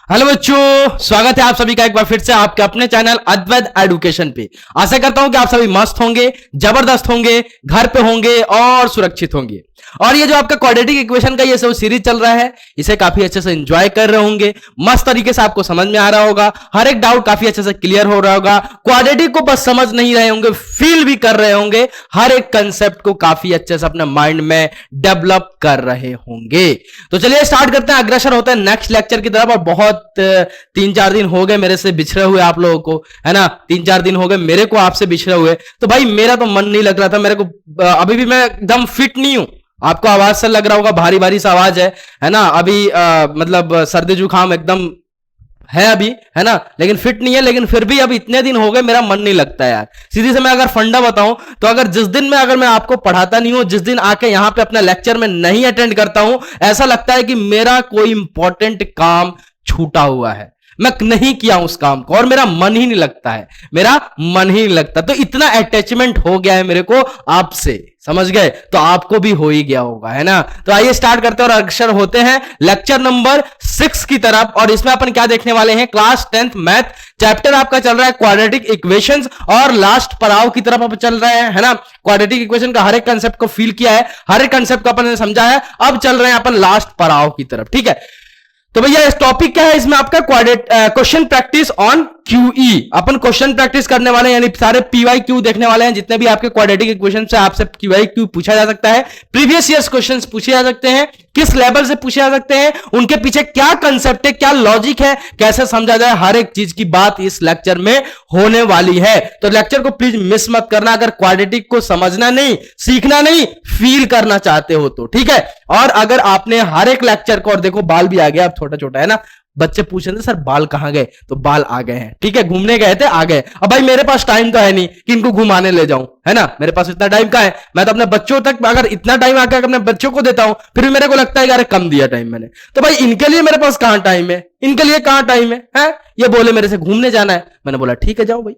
Hello बच्चों, स्वागत है आप सभी का एक बार फिर से आपके अपने चैनल अद्वैत एजुकेशन पे। आशा करता हूं कि आप सभी मस्त होंगे, जबरदस्त होंगे, घर पे होंगे और सुरक्षित होंगे। और ये जो आपका क्वाड्रेटिक इक्वेशन का ये सब सीरीज चल रहा है, इसे काफी अच्छे से एंजॉय कर रहे होंगे, मस्त तरीके से आपको समझ में आ रहा होगा, हर एक डाउट काफी अच्छे से क्लियर हो रहा होगा। क्वाड्रेटिक को बस समझ नहीं रहे होंगे, फील भी कर रहे होंगे, हर एक कंसेप्ट को काफी अच्छे से अपने माइंड में डेवलप कर रहे होंगे। तो चलिए स्टार्ट करते हैं, अग्रसर होते हैं नेक्स्ट लेक्चर की तरफ। और बहुत 3-4 दिन हो गए मेरे से बिछड़े हुए आप लोगों को, है ना। 3-4 दिन हो गए मेरे को आपसे बिछड़े हुए, तो भाई मेरा तो मन नहीं लग रहा था। मेरे को अभी भी मैं एकदम फिट नहीं हूं। आपको आवाज से लग रहा होगा भारी भारी सा आवाज है ना। अभी मतलब सर्दी जुकाम एकदम है अभी, है ना, लेकिन फिट नहीं है। लेकिन फिर भी अब इतने दिन हो गए मेरा मन नहीं लगता यार। सीधी से मैं अगर फंडा बताऊं तो अगर जिस दिन मैं आपको पढ़ाता नहीं हूं, जिस दिन आके यहां पे अपना लेक्चर में नहीं अटेंड करता हूं, ऐसा लगता है कि मेरा कोई इंपॉर्टेंट काम छूटा हुआ है, मैं नहीं किया उस काम को और मेरा मन ही नहीं लगता है, मेरा मन ही नहीं लगता। तो इतना अटैचमेंट हो गया है मेरे को आपसे, समझ गए। तो आपको भी हो ही गया होगा, है ना। तो आइए स्टार्ट करते हैं और अक्षर होते हैं लेक्चर नंबर 6 की तरफ। और इसमें अपन क्या देखने वाले हैं, क्लास 10th मैथ चैप्टर आपका चल रहा है क्वाड्रेटिक इक्वेशंस और लास्ट पड़ाव की तरफ अपन चल रहे हैं, है ना। क्वाड्रेटिक इक्वेशन का हर एक कंसेप्ट को फील किया है, हर एक कंसेप्ट को अपन ने समझा है, अब चल रहे हैं अपन लास्ट पड़ाव की तरफ, ठीक है। तो भैया इस टॉपिक क्या है, इसमें आपका question practice on QE. Upon question practice करने वाले हैं, यानी सारे पीवाई क्यू देखने वाले हैं। जितने भी आपके क्वाड्रेटिक इक्वेशन से आपसे पीवाई क्यू पूछा जा सकता है, प्रीवियस ईयर्स क्वेश्चंस पूछे जा सकते हैं, किस लेवल से पूछे जा सकते हैं, उनके पीछे क्या कंसेप्ट है, क्या लॉजिक है, कैसे समझा जाए, हर एक चीज की बात इस लेक्चर में होने वाली है। तो लेक्चर को प्लीज मिस मत करना अगर क्वाड्रेटिक को समझना नहीं, सीखना नहीं, फील करना चाहते हो तो, ठीक है। और अगर आपने हर एक लेक्चर को, और देखो बाल भी आ गया, अब छोटा छोटा है ना, बच्चे पूछ रहे थे सर बाल कहां गए, तो बाल आ गए हैं, ठीक है। घूमने गए थे, आ गए। अब भाई मेरे पास टाइम तो है नहीं कि इनको घुमाने ले जाऊं, है ना। मेरे पास इतना टाइम कहां है, मैं तो अपने बच्चों तक अगर इतना टाइम आकर अपने बच्चों को देता हूं, फिर भी मेरे को लगता है कि अरे कम दिया टाइम मैंने। तो भाई इनके लिए मेरे पास कहां टाइम है, इनके लिए कहां टाइम है? ये बोले मेरे से घूमने जाना है, मैंने बोला ठीक है जाओ भाई,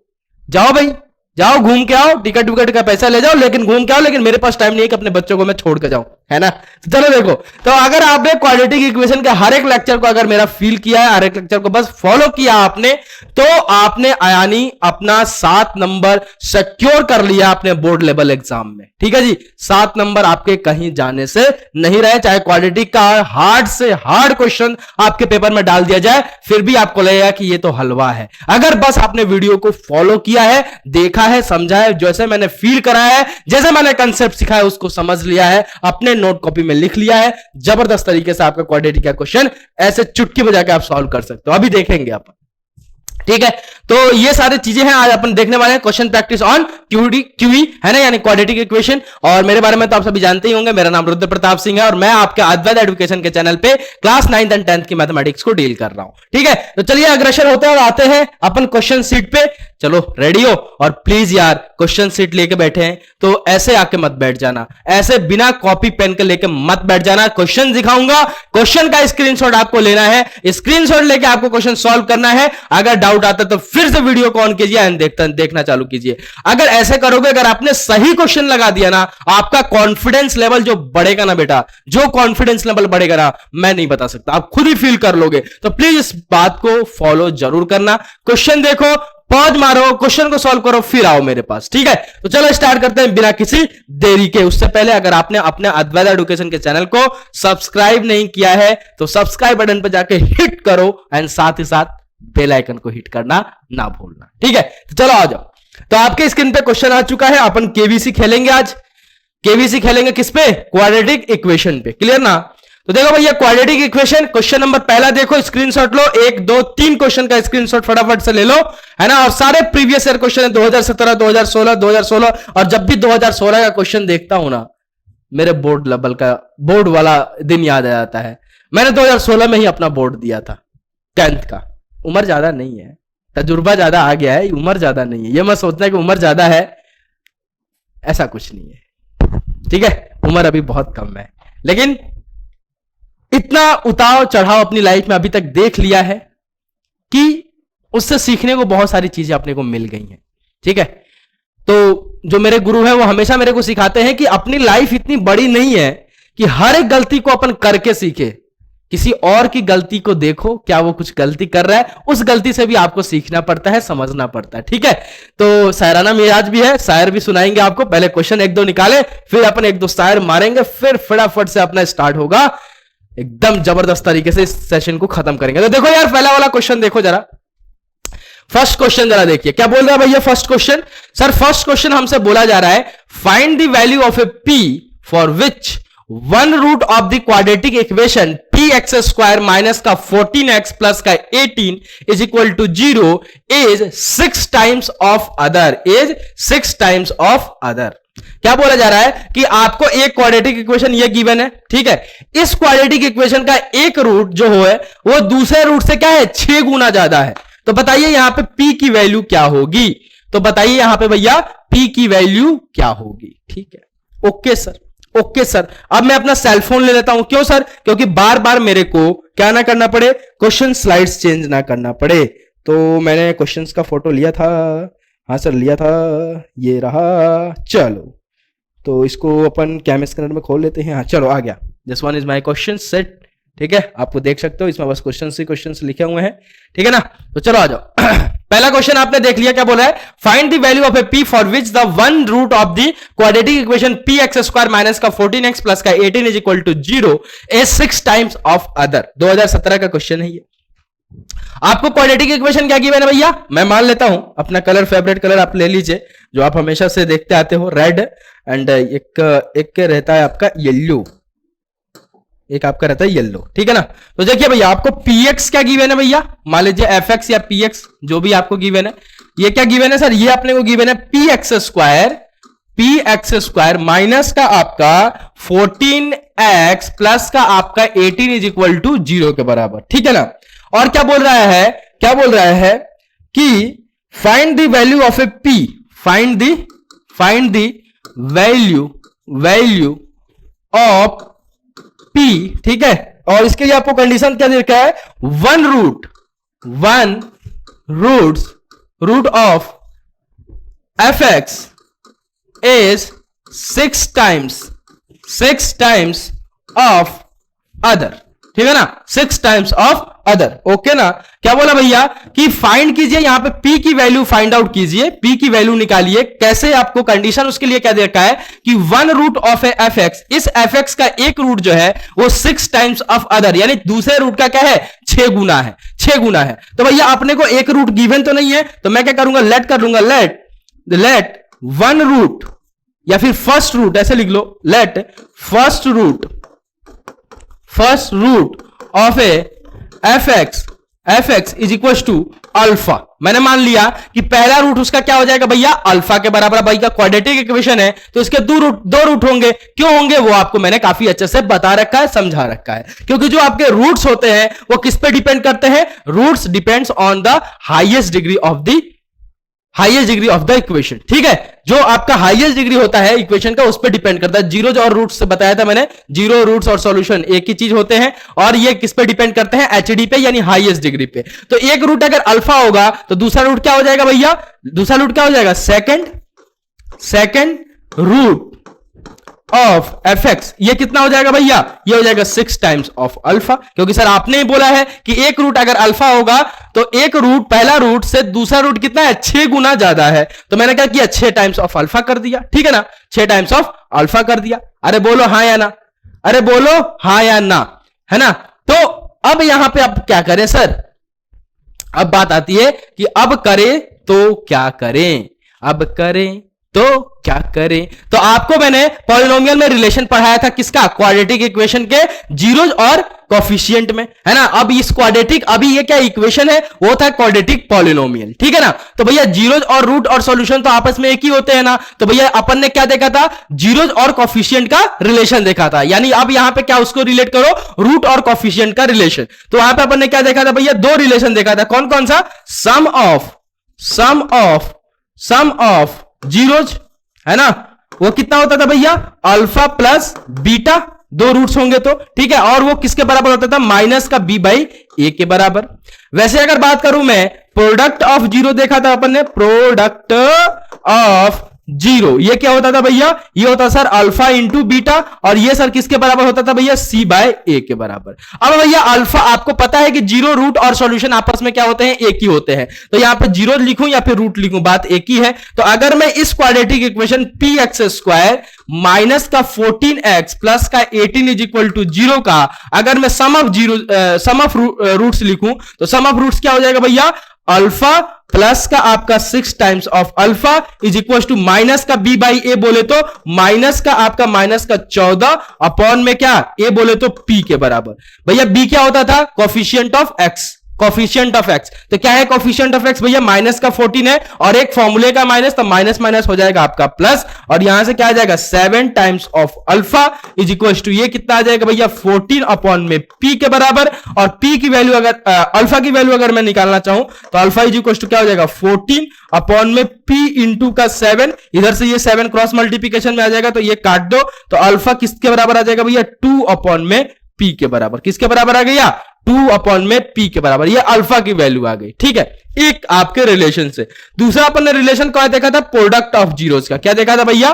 जाओ भाई, जाओ घूम के आओ, टिकट विकट का पैसा ले जाओ, लेकिन घूम के आओ। लेकिन मेरे पास टाइम नहीं है कि अपने बच्चों को मैं छोड़ के जाऊं, है ना। तो चलो देखो, तो अगर आपने क्वाड्रेटिक इक्वेशन के हर एक लेक्चर को अगर मेरा फील किया है, हर एक लेक्चर को बस फॉलो किया आपने, तो आपने यानी अपना 7 नंबर सिक्योर कर लिया अपने बोर्ड लेवल एग्जाम में, ठीक है जी। 7 नंबर आपके कहीं जाने से नहीं रहे। चाहे क्वाड्रेटिक का हार्ड से हार्ड क्वेश्चन आपके पेपर में डाल दिया जाए, फिर भी आपको लगेगा कि ये तो हलवा है। अगर बस आपने वीडियो को फॉलो किया है, देखा है, समझा है, जैसे मैंने फील कराया है, जैसे मैंने कंसेप्ट सिखाया उसको समझ लिया है, अपने नोट कॉपी में लिख लिया है, जबरदस्त तरीके से आपका क्वाड्रेटिक का क्वेश्चन ऐसे चुटकी बजा के आप सॉल्व कर सकते हो। अभी देखेंगे अपन, ठीक है। तो ये सारी चीजें हैं आज अपन देखने वाले हैं, क्वेश्चन प्रैक्टिस ऑन क्यूई, है ना, यानी क्वाड्रेटिक इक्वेशन। और मेरे बारे में तो आप सभी जानते ही होंगे, मेरा नाम रुद्र प्रताप सिंह है और मैं आपके अद्वैत एजुकेशन के चैनल पे क्लास 9th और 10th की मैथमेटिक्स को डील कर रहा हूं, ठीक है। तो चलिए अग्रसर होते हैं और आते हैं अपन क्वेश्चन सीट पे। चलो रेडी हो, और प्लीज यार क्वेश्चन सीट लेके बैठे हैं तो ऐसे आके मत बैठ जाना, ऐसे बिना कॉपी पेन के लेके मत बैठ जाना। क्वेश्चन दिखाऊंगा, क्वेश्चन का स्क्रीनशॉट आपको लेना है, स्क्रीनशॉट लेके आपको क्वेश्चन सॉल्व करना है। अगर डाउट आता तो फिर से वीडियो को ऑन कीजिए एंड देखना चालू कीजिए। अगर ऐसे करोगे, अगर आपने सही क्वेश्चन लगा दिया ना, आपका कॉन्फिडेंस लेवल जो बढ़ेगा ना बेटा, जो कॉन्फिडेंस लेवल बढ़ेगा ना, मैं नहीं बता सकता, आप खुद ही फील कर लोगे। तो प्लीज इस बात को फॉलो जरूर करना। क्वेश्चन देखो, पॉज मारो, क्वेश्चन को सॉल्व करो, फिर आओ मेरे पास, ठीक है। तो चलो स्टार्ट करते हैं बिना किसी देरी के। उससे पहले अगर आपने अपने अद्वैत एजुकेशन के चैनल को सब्सक्राइब नहीं किया है तो सब्सक्राइब बटन पर जाके हिट करो एंड साथ ही साथ बेल आइकन को हिट करना ना भूलना, ठीक है। तो चलो आ जाओ। तो आपके स्क्रीन पे क्वेश्चन आ चुका है, अपन केवीसी खेलेंगे आज। केवीसी खेलेंगे किस पे, क्वाड्रेटिक इक्वेशन पे, क्लियर ना। तो देखो भैया क्वाड्रेटिक इक्वेशन क्वेश्चन नंबर पहला देखो, स्क्रीनशॉट लो, 1 2 3 क्वेश्चन का स्क्रीनशॉट फटाफट से ले लो, है ना। और सारे प्रीवियस ईयर क्वेश्चन है, 2017, 2016, 2016। और जब भी 2016 का क्वेश्चन देखता हूं ना, मेरे बोर्ड लेवल का, बोर्ड वाला दिन याद आ जाता है। मैंने 2016 में ही अपना बोर्ड दिया था 10th का। उम्र ज्यादा नहीं है, तजुर्बा ज्यादा आ गया है, उम्र ज्यादा नहीं है। ये मत सोचना कि उम्र ज्यादा है, ऐसा कुछ नहीं है, ठीक है। उम्र अभी बहुत कम है, लेकिन इतना उतार चढ़ाव अपनी लाइफ में अभी तक देख लिया है कि उससे सीखने को बहुत सारी चीजें अपने को मिल गई हैं, ठीक है। तो जो मेरे गुरु हैं वो हमेशा मेरे को सिखाते हैं कि अपनी लाइफ इतनी बड़ी नहीं है कि हर एक गलती को अपन करके सीखे, किसी और की गलती को देखो, क्या वो कुछ गलती कर रहा है, उस गलती से भी आपको सीखना पड़ता है, समझना पड़ता है। ठीक है, तो शायराना मिजाज भी है, शायर भी सुनाएंगे आपको। पहले क्वेश्चन एक दो निकाले, फिर अपन एक दो शायर मारेंगे, फिर फटाफट से अपना स्टार्ट होगा, एकदम जबरदस्त तरीके से इस सेशन को खत्म करेंगे। तो देखो यार, पहला वाला क्वेश्चन देखो जरा, फर्स्ट क्वेश्चन जरा देखिए क्या बोल रहा है भैया। First question, sir first question हमसे बोला जा रहा है find the value of a p for which one root of the quadratic equation p x square minus का 14x प्लस का 18 is equal to 0 is 6 times of other, is 6 times of other. क्या बोला जा रहा है कि आपको एक क्वाड्रेटिक इक्वेशन ये गिवन है, ठीक है, इस क्वाड्रेटिक इक्वेशन का एक रूट जो है वो दूसरे रूट से क्या है, 6 गुना ज्यादा है। तो बताइए यहां पे p की वैल्यू क्या होगी, तो बताइए यहां पे भैया p की वैल्यू क्या होगी। ठीक है, ओके सर, ओके सर। अब मैं अपना सेलफोन ले लेता हूं, क्यों सर, क्योंकि बार बार मेरे को क्या ना करना पड़े, क्वेश्चन स्लाइड्स चेंज ना करना पड़े। तो मैंने क्वेश्चंस का फोटो लिया था, हाँ सर लिया था, ये रहा। चलो तो इसको अपन कैम स्कैनर में खोल लेते हैं। हाँ चलो आ गया, this one is my question set. ठीक है, आपको देख सकते हो इसमें बस क्वेश्चन लिखे हुए हैं। ठीक है ना, तो चलो आ जाओ। पहला क्वेश्चन आपने देख लिया, क्या बोला है, find the value of a p for which the one root of the quadratic equation p x square minus का 14x प्लस का 18 is equal to 0 is 6 times of other. 2017 का क्वेश्चन है ये। आपको क्वाड्रेटिक इक्वेशन क्या given है भैया, मैं मान लेता हूं अपना कलर, फेवरेट कलर आप ले लीजिए जो आप हमेशा से देखते आते हो, रेड, एंड एक रहता है आपका येलो, एक आपका रहता है येलो। ठीक है ना, तो देखिए भैया आपको px क्या गिवन है भैया, मान लीजिए fx या px जो भी आपको गिवन है, ये क्या गिवन है सर, ये अपने को गिवन है px स्क्वायर माइनस का आपका 14x प्लस का आपका 18 इज इक्वल टू 0 के बराबर। ठीक है ना, और क्या बोल रहा है, क्या बोल रहा है कि find the value of A p, find the value of p। ठीक है, और इसके लिए आपको कंडीशन क्या दे रखा है, one root of fx is 6 times of other. ठीक है ना, 6 टाइम्स ऑफ अदर। ओके ना, क्या बोला भैया कि फाइंड कीजिए, यहां पे p की वैल्यू फाइंड आउट कीजिए, p की वैल्यू निकालिए। कैसे, आपको कंडीशन उसके लिए क्या दे रखा है कि one root of a fx, इस fx का एक रूट जो है वो 6 टाइम्स ऑफ अदर, यानी दूसरे रूट का क्या है, 6 गुना है, 6 गुना है। तो भैया अपने को एक रूट गिवन तो नहीं है, तो मैं क्या करूंगा, लेट कर लूंगा, लेट वन रूट या फिर फर्स्ट रूट ऐसे लिख लो, let first root of a fx is equal to alpha. मैंने मान लिया कि पहला रूट उसका क्या हो जाएगा भैया, अल्फा के बराबर। भाई का क्वाड्रेटिक इक्वेशन है तो इसके दो रूट होंगे। क्यों होंगे वो आपको मैंने काफी अच्छे से बता रखा है, समझा रखा है, क्योंकि जो आपके रूट्स होते हैं वो किस पे डिपेंड करते हैं, roots depends on the highest degree of the equation. ठीक है, जो आपका हाईएस्ट डिग्री होता है इक्वेशन का उस पर डिपेंड करता है। जीरो और रूट्स से बताया था मैंने, जीरो, रूट्स और सॉल्यूशन एक ही चीज होते हैं, और ये किस पे डिपेंड करते हैं, एचडी पे, यानी हाईएस्ट डिग्री पे। तो एक रूट अगर अल्फा होगा तो दूसरा रूट क्या हो जाएगा भैया, दूसरा रूट क्या हो जाएगा, सेकंड रूट ऑफ fx। ये कितना हो जाएगा भैया, ये हो जाएगा 6 टाइम्स ऑफ अल्फा, क्योंकि सर आपने ही बोला है कि एक रूट अगर अल्फा होगा तो एक रूट, पहला रूट से दूसरा रूट कितना है, 6 गुना ज्यादा है। तो मैंने क्या किया, 6 टाइम्स ऑफ अल्फा कर दिया। ठीक है ना, 6 टाइम्स ऑफ अल्फा कर दिया। अरे बोलो हाँ या ना, अरे बोलो हाँ या ना, है ना। तो अब यहां पे आप क्या करें सर, अब बात आती है कि अब करें तो क्या करें, अब करें तो क्या करें। तो आपको मैंने पॉलिनोमियल में रिलेशन पढ़ाया था किसका, क्वाड्रेटिक इक्वेशन के जीरोज और कोफिशिएंट में, है ना। अब इस क्वाड्रेटिक, अभी ये क्या इक्वेशन है, वो था क्वाड्रेटिक पॉलिनोमियल। ठीक है ना, तो भैया जीरोज और रूट और सॉल्यूशन तो आपस में एक ही होते हैं ना। तो भैया अपन ने क्या देखा था, जीरोज और कोफिशिएंट का रिलेशन देखा था, यानी अब यहां पे क्या उसको रिलेट करो, रूट और कोफिशिएंट का रिलेशन। तो वहां पे अपन ने क्या देखा था भैया, 2 रिलेशन देखा था। कौन कौन सा, सम ऑफ जीरोज, है ना, वो कितना होता था भैया, अल्फा प्लस बीटा, 2 रूट्स होंगे तो। ठीक है, और वो किसके बराबर होता था, माइनस का b बाई ए के बराबर। वैसे अगर बात करूं मैं, प्रोडक्ट ऑफ जीरो देखा था अपन ने, प्रोडक्ट ऑफ जीरो। ये क्या होता था भैया, ये होता सर अल्फा इंटू बीटा, और ये सर किसके बराबर होता था भैया, सी बाय ए के बराबर। अब भैया अल्फा, आपको पता है कि जीरो, रूट और सॉल्यूशन आपस में क्या होते हैं, एक ही होते हैं। तो यहां पे जीरो लिखूं या फिर रूट लिखूं, बात एक ही है। तो अगर मैं इस quadratic equation p x square minus का 14x प्लस का 18 इज इक्वल टू जीरो का अगर मैं सम ऑफ रूट्स लिखूं, तो सम ऑफ रूट्स क्या हो जाएगा भैया, अल्फा प्लस का आपका 6 times of alpha is equal to minus का बी बाई ए बोले तो माइनस का आपका माइनस का 14 अपॉन में क्या, ए बोले तो पी के बराबर। भैया बी क्या होता था, coefficient of x, coefficient of x. तो क्या है कोफिशिएंट ऑफ एक्स भैया, माइनस का 14 है और एक फॉर्मूले का माइनस, तो माइनस माइनस हो जाएगा आपका प्लस, और यहां से क्या आ जाएगा 7 times of alpha is equal to ये कितना आ जाएगा भैया 14 अपॉन में पी के बराबर। और पी की वैल्यू अगर अल्फा की वैल्यू अगर मैं निकालना चाहूं तो अल्फा इज इक्वल टू क्या हो जाएगा 14 अपॉन में पी इंटू का 7, इधर से ये 7 क्रॉस मल्टीप्लीकेशन में आ जाएगा तो ये काट दो, तो अल्फा किसके बराबर आ जाएगा भैया 2 अपॉन में पी के बराबर। किसके बराबर आ गया, 2 अपॉन में पी के बराबर। ये अल्फा की वैल्यू आ गई, ठीक है, एक आपके रिलेशन से। दूसरा अपन ने रिलेशन क्या देखा था, प्रोडक्ट ऑफ जीरोस का। क्या देखा था भैया,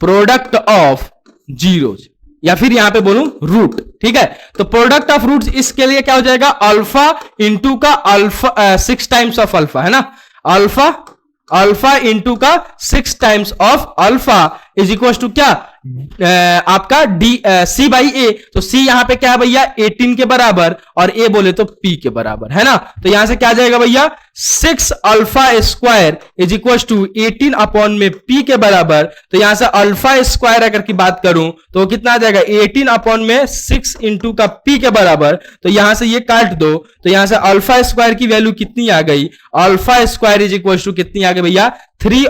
प्रोडक्ट ऑफ जीरोस, या फिर यहां पे बोलूं रूट, ठीक है। तो प्रोडक्ट ऑफ रूट्स, इसके लिए क्या हो जाएगा, अल्फा इंटू का अल्फा 6 टाइम्स ऑफ अल्फा, है ना, अल्फा इंटू का 6 times of alpha is equal to क्या, आपका डी सी बाई ए। तो सी यहां पे क्या है भैया 18 के बराबर और ए बोले तो पी के बराबर, है ना। तो यहां से क्या आ जाएगा भैया 6 alpha square is equal to 18 upon में पी के बराबर। तो यहां से अल्फा स्क्वायर अगर की बात करूं तो कितना आ जाएगा 18 अपॉन में 6 इंटू का पी के बराबर। तो यहां से ये काट दो, तो यहां से अल्फा स्क्वायर की वैल्यू कितनी आ गई, alpha square is equal to कितनी आ गई भैया 3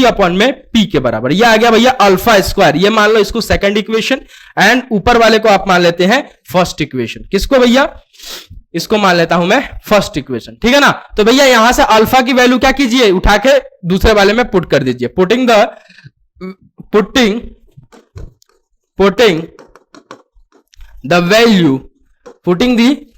अपॉन में पी के बराबर। ये आ गया भैया अल्फा स्क्वायर। ये मान लो इसको सेकंड इक्वेशन, एंड ऊपर वाले को आप मान लेते हैं फर्स्ट इक्वेशन। किसको भैया, इसको मान लेता हूं मैं फर्स्ट इक्वेशन, ठीक है ना। तो भैया यहां से अल्फा की वैल्यू क्या कीजिए, उठा के दूसरे वाले में पुट कर दीजिए। Putting the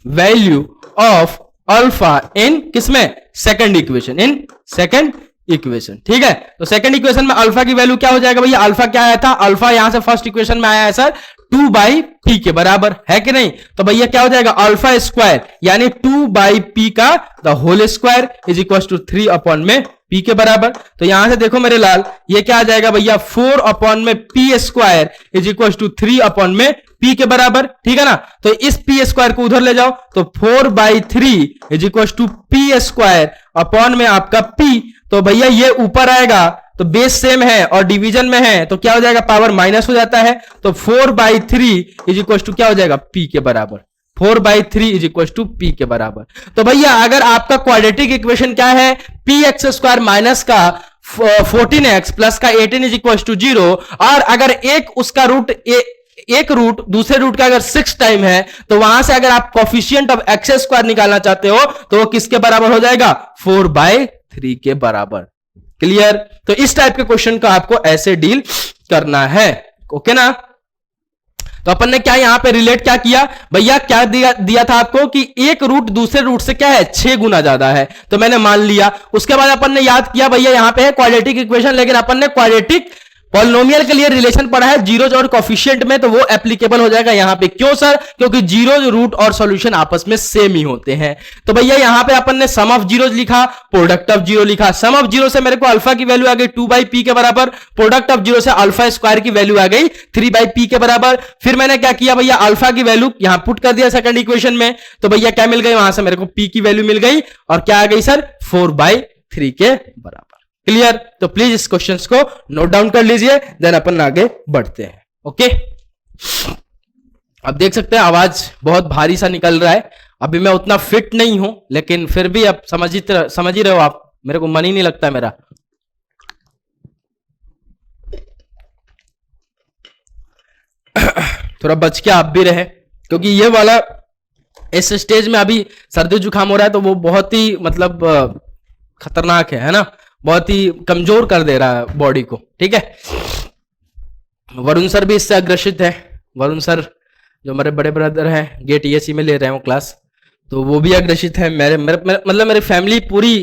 value of alpha in किसमें, second equation, in second equation, ठीक है। तो सेकंड इक्वेशन में अल्फा की वैल्यू क्या हो जाएगा भैया, अल्फा क्या आया था, अल्फा यहां से फर्स्ट इक्वेशन में आया है सर 2 बाई पी के बराबर, है कि नहीं। तो भैया क्या हो जाएगा अल्फा स्क्वायर यानी 2 बाई पी का the whole square is equal to 3 upon में पी के बराबर। तो यहां से देखो मेरे लाल, ये क्या आ जाएगा भैया 4 अपॉन में p square is equal to 3 upon में पी के बराबर, ठीक है ना। तो इस पी स्क्वायर को उधर ले जाओ, तो 4 by 3 is equal to p square upon में आपका पी। तो भैया ये ऊपर आएगा तो बेस सेम है और डिवीजन में है तो क्या हो जाएगा, पावर माइनस हो जाता है। तो 4 बाई 3 इज इक्वल टू क्या हो जाएगा पी के बराबर, 4 by 3 is equal to p के बराबर। तो भैया अगर आपका क्वाड्रेटिक इक्वेशन क्या है, पी एक्स स्क्वायर माइनस का 14x प्लस का 18 इज इक्वल टू 0, और अगर एक उसका रूट एक रूट दूसरे रूट का अगर 6 टाइम है, तो वहां से अगर आप कोफिशिएंट ऑफ एक्स स्क्वायर निकालना चाहते हो तो वो किसके बराबर हो जाएगा 4 बाई 3 के बराबर। क्लियर। तो इस टाइप के क्वेश्चन को आपको ऐसे डील करना है, ओके ना। तो अपन ने क्या यहां पे रिलेट क्या किया भैया, क्या दिया था आपको कि एक रूट दूसरे रूट से क्या है 6 गुना ज्यादा है, तो मैंने मान लिया। उसके बाद अपन ने याद किया भैया यहां पे है क्वाड्रेटिक इक्वेशन, लेकिन अपन ने क्वाड्रेटिक पॉलिनोमियल के लिए रिलेशन पढ़ा है जीरोज और कोफिशिएंट में, तो वो एप्लीकेबल हो जाएगा यहां पे। क्यों सर, क्योंकि जीरोज रूट और सॉल्यूशन आपस में सेम ही होते हैं। तो भैया यहां पे अपन ने सम ऑफ जीरोज लिखा, प्रोडक्ट ऑफ जीरो लिखा। सम ऑफ जीरो से मेरे को अल्फा की वैल्यू आ गई 2 बाई पी के बराबर, प्रोडक्ट ऑफ जीरो से अल्फा स्क्वायर की वैल्यू आ गई 3 बाई पी के बराबर। फिर मैंने क्या किया भैया, अल्फा की वैल्यू यहां पुट कर दिया सेकंड इक्वेशन में, तो भैया क्या मिल गई, वहां से मेरे को पी की वैल्यू मिल गई और क्या आ गई सर 4 बाई 3 के बराबर। क्लियर। तो प्लीज इस क्वेश्चंस को नोट डाउन कर लीजिए, देन अपन आगे बढ़ते हैं। ओके, अब देख सकते हैं आवाज बहुत भारी सा निकल रहा है। अभी मैं उतना फिट नहीं हूं, लेकिन फिर भी अब समझ ही रहे हो आप, मेरे को मन ही नहीं लगता मेरा। थोड़ा बच के आप भी रहे, क्योंकि ये वाला इस स्टेज में अभी सर्दी जुकाम हो रहा है, तो वो बहुत ही मतलब खतरनाक है ना, बहुत ही कमजोर कर दे रहा है बॉडी को। ठीक है, वरुण सर भी इससे अग्रसित है। वरुण सर जो मेरे बड़े ब्रदर हैं, गेट ईएससी में ले रहे हैं वो क्लास, तो वो भी अग्रसित है। मतलब मेरी फैमिली पूरी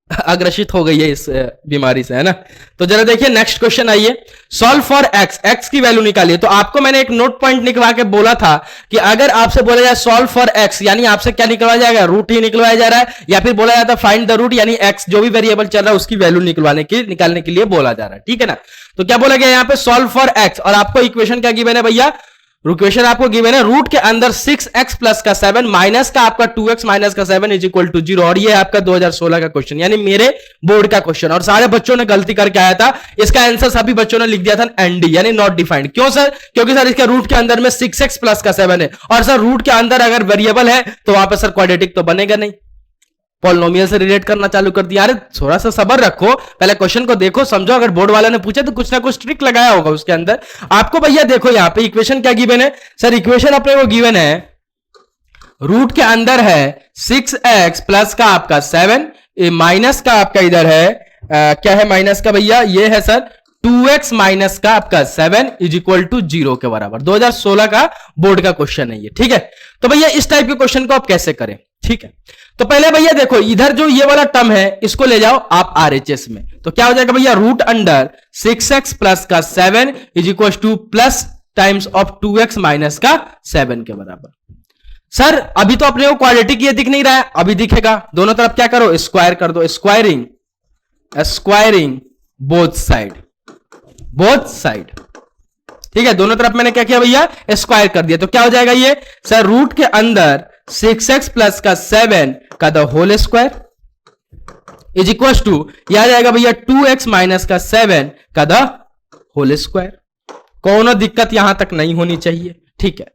अग्रसित हो गई है इस बीमारी से, है ना। तो जरा देखिए नेक्स्ट क्वेश्चन आइए, सॉल्व फॉर एक्स, एक्स की वैल्यू निकालिए। तो आपको मैंने एक नोट पॉइंट निकलवा के बोला था कि अगर आपसे बोला जाए सॉल्व फॉर एक्स, यानी आपसे क्या निकलवाया जाएगा, रूट ही निकलवाया जा रहा है, या फिर बोला जाता है फाइंड द रूट, यानी एक्स जो भी वेरिएबल चल रहा है उसकी वैल्यू निकालने के लिए बोला जा रहा है, ठीक है ना। तो क्या बोला गया यहाँ पे, सॉल्व फॉर एक्स, और आपको इक्वेशन क्या गिवन है भैया, इक्वेशन आपको गिवन है रूट के अंदर 6x प्लस का 7 माइनस का आपका 2x माइनस का 7 इज इक्वल टू 0, और ये आपका 2016 का क्वेश्चन, यानी मेरे बोर्ड का क्वेश्चन। और सारे बच्चों ने गलती करके आया था, इसका आंसर सभी बच्चों ने लिख दिया था एनडी, यानी नॉट डिफाइंड। क्यों सर, क्योंकि सर इसके रूट के अंदर में 6x प्लस का 7 है, और सर रूट के अंदर अगर वेरिएबल है तो वहां पर सर क्वाड्रेटिक तो बनेगा नहीं, पॉलिनोमियल से रिलेट करना चालू कर दिया। अरे थोड़ा सा सब्र रखो, पहले क्वेश्चन को देखो समझो, अगर बोर्ड वाले ने पूछा तो कुछ ना कुछ ट्रिक लगाया होगा उसके अंदर। आपको भैया देखो यहाँ पे इक्वेशन क्या गिवन है, सर इक्वेशन अपने को गिवन है रूट के अंदर है 6x प्लस का आपका 7, माइनस का आपका इधर है क्या है माइनस का भैया, ये है सर 2x माइनस का आपका 7 इज इक्वल टू 0 के बराबर। 2016 का बोर्ड का क्वेश्चन है ये, ठीक है। तो भैया इस टाइप के क्वेश्चन को आप कैसे करें, ठीक है। तो पहले भैया देखो इधर जो ये वाला टर्म है इसको ले जाओ आप आरएचएस में, तो क्या हो जाएगा भैया, रूट अंडर 6x प्लस का 7 is equal two plus times of 2x minus का 7 के बराबर। सर अभी तो अपने को क्वाड्रेटिक ये दिख नहीं रहा है, अभी दिखेगा। दोनों तरफ क्या करो, स्क्वायर कर दो, स्क्वायरिंग बोथ साइड, ठीक है। दोनों तरफ मैंने क्या किया भैया, स्क्वायर कर दिया। तो क्या हो जाएगा ये, सर रूट के अंदर 6x प्लस का 7 का the whole square is equal to, यह आ जाएगा भैया 2x माइनस का 7 का द होल स्क्वायर। कोनो दिक्कत यहां तक नहीं होनी चाहिए, ठीक है।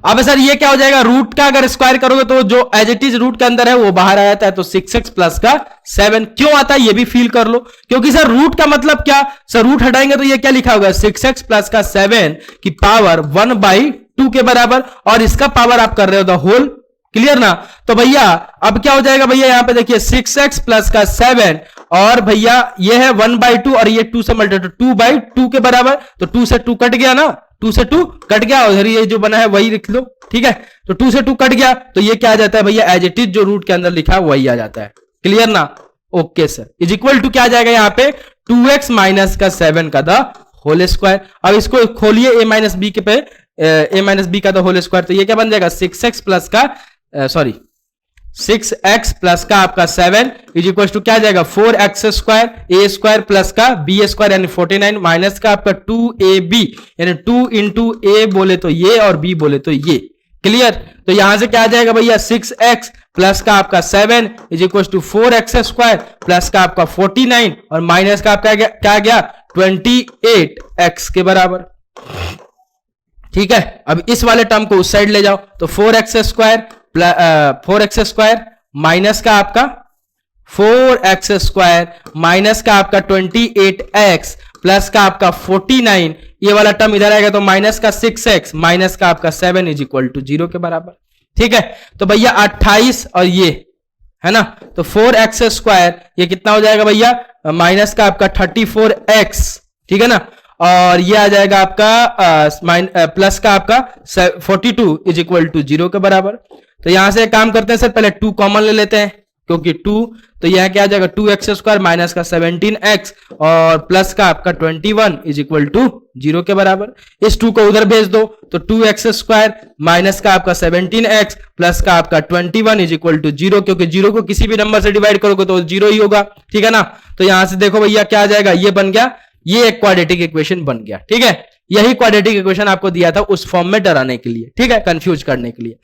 अब सर ये क्या हो जाएगा, रूट का अगर स्क्वायर करोगे तो जो एज इट इज रूट के अंदर है वो बाहर आ जाता है, तो 6x प्लस का 7 क्यों आता है ये भी फील कर लो, क्योंकि सर रूट का मतलब क्या, सर रूट हटाएंगे तो ये क्या लिखा होगा, 6x प्लस का 7 की पावर 1/2 के बराबर, और इसका पावर आप कर रहे हो द होल, क्लियर ना। तो भैया अब क्या हो जाएगा भैया, यहां पे देखिए 6x प्लस का 7 और भैया ये है 1/2 और ये 2 से मल्टीप्लाई 2/2 के बराबर, तो 2 से 2 कट गया ना, 2 से 2 कट गया, और ये जो बना है वही लिख लो, ठीक है। तो 2 से 2 कट गया, तो ये क्या आ जाता है भैया, एज इट इज जो रूट के अंदर लिखा है वही आ जाता है, क्लियर ना। Okay sir, is equal to क्या आ जाएगा यहाँ पे 2x माइनस का 7 का द होल स्क्वायर। अब इसको खोलिए a माइनस बी के पे, a माइनस बी का द होल स्क्वायर, तो ये क्या बन जाएगा 6x प्लस का 6x प्लस का आपका 7 इज इक्वल टू क्या आ जाएगा 4x स्क्वायर, ए स्क्वायर प्लस का बी स्क्वायर यानी 49 माइनस का आपका 2ab यानी 2 इंटू ए बोले तो ये और बी बोले तो ये, क्लियर। तो यहां से क्या आ जाएगा भैया 6x प्लस का आपका 7 is equal to 4x square plus का आपका 49 और माइनस का आपका क्या गया 28x के बराबर, ठीक है। अब इस वाले टर्म को उस साइड ले जाओ, तो 4x स्क्वायर माइनस का आपका 4x स्क्वायर माइनस का आपका 28x प्लस का आपका 49, ये वाला टर्म इधर आएगा तो माइनस का 6x माइनस का आपका 7 इज इक्वल टू 0 के बराबर, ठीक है। तो भैया 28 और ये है ना, तो 4x स्क्वायर ये कितना हो जाएगा भैया माइनस का आपका 34x, ठीक है ना, और ये आ जाएगा आपका प्लस का आपका 42 इज इक्वल टू 0 के बराबर। तो यहां से एक काम करते हैं सर, पहले 2 कॉमन ले लेते हैं, क्योंकि 2, तो यह क्या आ जाएगा 2x स्क्वायर माइनस का 17x और प्लस का आपका 21 इज इक्वल टू 0 के बराबर। इस 2 को उधर भेज दो, तो 2x स्क्वायर माइनस का आपका 17x प्लस का आपका 21 इज इक्वल टू 0, क्योंकि 0 को किसी भी नंबर से डिवाइड करोगे तो 0 ही होगा, ठीक है ना। तो यहां से देखो भैया क्या आ जाएगा, ये बन गया, ये एक क्वाड्रेटिक इक्वेशन बन गया, ठीक है। यही क्वाड्रेटिक इक्वेशन आपको दिया था उस फॉर्म में डराने के लिए, ठीक है, कंफ्यूज करने के लिए।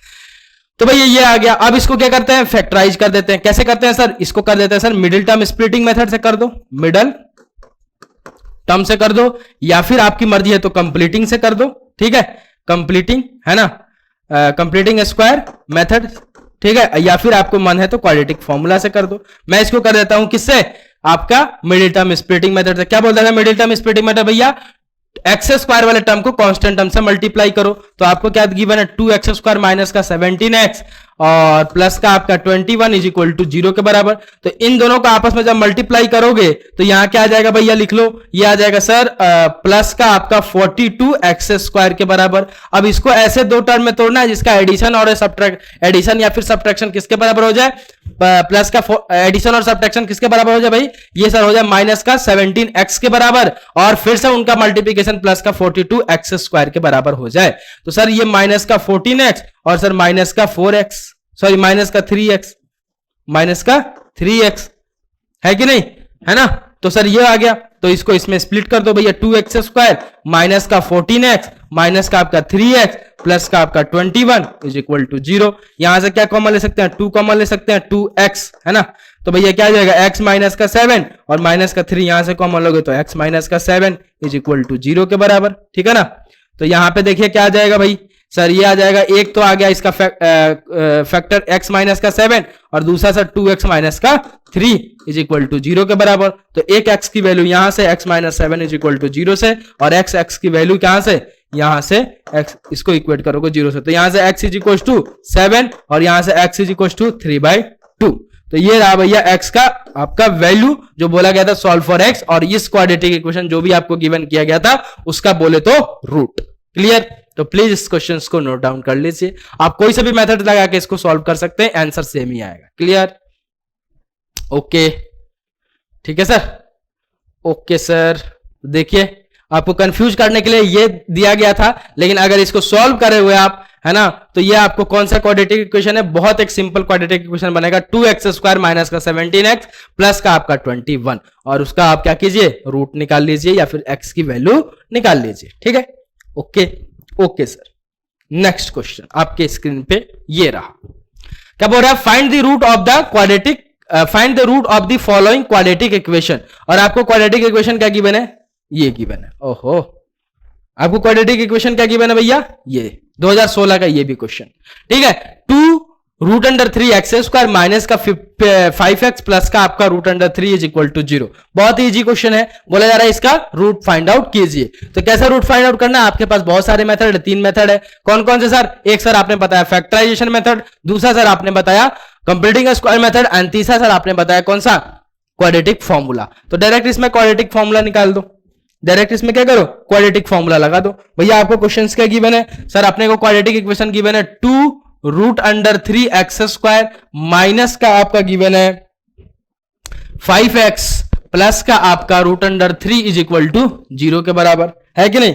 तो भैया ये आ गया। अब इसको क्या करते हैं, फैक्टराइज कर देते हैं। कैसे करते हैं सर, इसको कर देते हैं sir middle term splitting method से कर दो, मिडल टर्म से कर दो, या फिर आपकी मर्जी है तो कंप्लीटिंग से कर दो, ठीक है, कंप्लीटिंग है ना, कंप्लीटिंग स्क्वायर मेथड, ठीक है, या फिर आपको मन है तो क्वाड्रेटिक फॉर्मूला से कर दो। मैं इसको कर देता हूं किससे, आपका मिडिल टर्म स्प्लिटिंग मेथड से। क्या बोलता है मिडिल टर्म स्प्लिटिंग मेथड भैया, एक्स स्क्वायर वाले टर्म को कांस्टेंट टर्म से मल्टीप्लाई करो, तो आपको क्या गिवन है 2x स्क्वायर माइनस का 17x और प्लस का आपका 21 इज इक्वल टू 0 के बराबर। तो इन दोनों को आपस में जब मल्टीप्लाई करोगे तो यहां क्या आ जाएगा भैया, लिख लो, ये आ जाएगा सर प्लस का आपका 42x स्क्वायर के बराबर। अब इसको ऐसे दो टर्म में तोड़ना है जिसका एडिशन और एडिशन या फिर सब्ट्रैक्शन किसके बराबर हो जाए, प्लस का एडिशन और सब्ट्रैक्शन किसके बराबर हो जाए भाई, ये सर हो जाए माइनस का 17x के बराबर, और फिर से उनका मल्टीप्लीकेशन प्लस का 42x स्क्वायर के बराबर हो जाए। तो सर ये माइनस का 14x और सर माइनस का 4x, सॉरी माइनस का 3x, माइनस का 3x है कि नहीं, है ना। तो सर ये आ गया, तो इसको इसमें स्प्लिट कर दो भैया, 2x स्क्वायर माइनस का 14x माइनस का आपका 3x प्लस का आपका 21 इज इक्वल टू 0। यहां से क्या कॉमन ले सकते हैं, 2 कॉमन ले सकते हैं, 2x है ना। तो भैया क्या आ जाएगा, x माइनस का 7 और माइनस का 3 यहां से कॉमन लोगे तो x माइनस का 7 इज इक्वल टू 0 के बराबर, ठीक है ना। तो यहां पे देखिए क्या आ जाएगा भाई, सर ये आ जाएगा, एक तो आ गया इसका फैक्टर x माइनस का 7 और दूसरा सर 2x माइनस का 3 इज इक्वल टू 0 के बराबर। तो एक x की वैल्यू यहां से x minus 7 is equal to 0 से, और x की वैल्यू कहां से, यहां से x, इसको इक्वेट करोगे 0 से, तो यहां से x इज इक्वल टू 7 और यहां से x इज इक्वल टू 3/2। तो ये रहा भैया x का आपका वैल्यू जो बोला गया था सॉल्व फॉर x, और इस क्वाड्रेटिक इक्वेशन जो भी आपको गिवन किया गया था उसका बोले तो रूट। क्लियर। तो प्लीज इस क्वेश्चन को नोट डाउन कर लीजिए, आप कोई सा भी मेथड लगा के इसको सॉल्व कर सकते हैं, आंसर सेम ही आएगा। क्लियर, ओके ठीक है सर, ओके सर। देखिए आपको कंफ्यूज करने के लिए ये दिया गया था, लेकिन अगर इसको सॉल्व करे हुए आप, है ना, तो ये आपको कौन सा क्वाड्रेटिक इक्वेशन है, बहुत एक सिंपल क्वाड्रेटिक इक्वेशन बनेगा, 2x स्क्वायर माइनस का 17x प्लस का आपका 21, और उसका आप क्या कीजिए, रूट निकाल लीजिए या फिर x की वैल्यू निकाल लीजिए, ठीक है। Okay okay sir, next question आपके स्क्रीन पे ये रहा, क्या बोल रहा है, find the root of the quadratic, find the root of the following quadratic equation. और आपको क्वाड्रेटिक इक्वेशन क्या गिवन है, ये गिवन है। ओहो, आपको क्वाड्रेटिक इक्वेशन क्या गिवन है भैया, ये 2016 का ये भी क्वेश्चन, ठीक है। 2 root under 3x square minus का 5x प्लस का आपका root under 3 is equal to 0। बहुत ही इजी क्वेश्चन है, बोला जा रहा है इसका रूट फाइंड आउट कीजिए। तो कैसा रूट फाइंड आउट करना है, आपके पास बहुत सारे मेथड है, 3 मेथड है। कौन कौन से सर, एक सर आपने बताया फैक्टराइजेशन मेथड, दूसरा सर आपने बताया कंप्लीटिंग स्क्वायर मेथड, एंड तीसरा सर आपने बताया कौन सा, क्वाड्रेटिक फॉर्मूला। तो डायरेक्ट इसमें क्वाड्रेटिक फॉर्मूला निकाल दो, डायरेक्ट इसमें क्या करो, क्वाड्रेटिक फॉर्मूला लगा दो। भैया आपको क्वेश्चंस क्या गिवन है, सर अपने को क्वाड्रेटिक इक्वेशन गिवन है 2 root under 3x square minus का आपका गिवन है 5x प्लस का आपका root under 3 is equal to 0 के बराबर, है कि नहीं।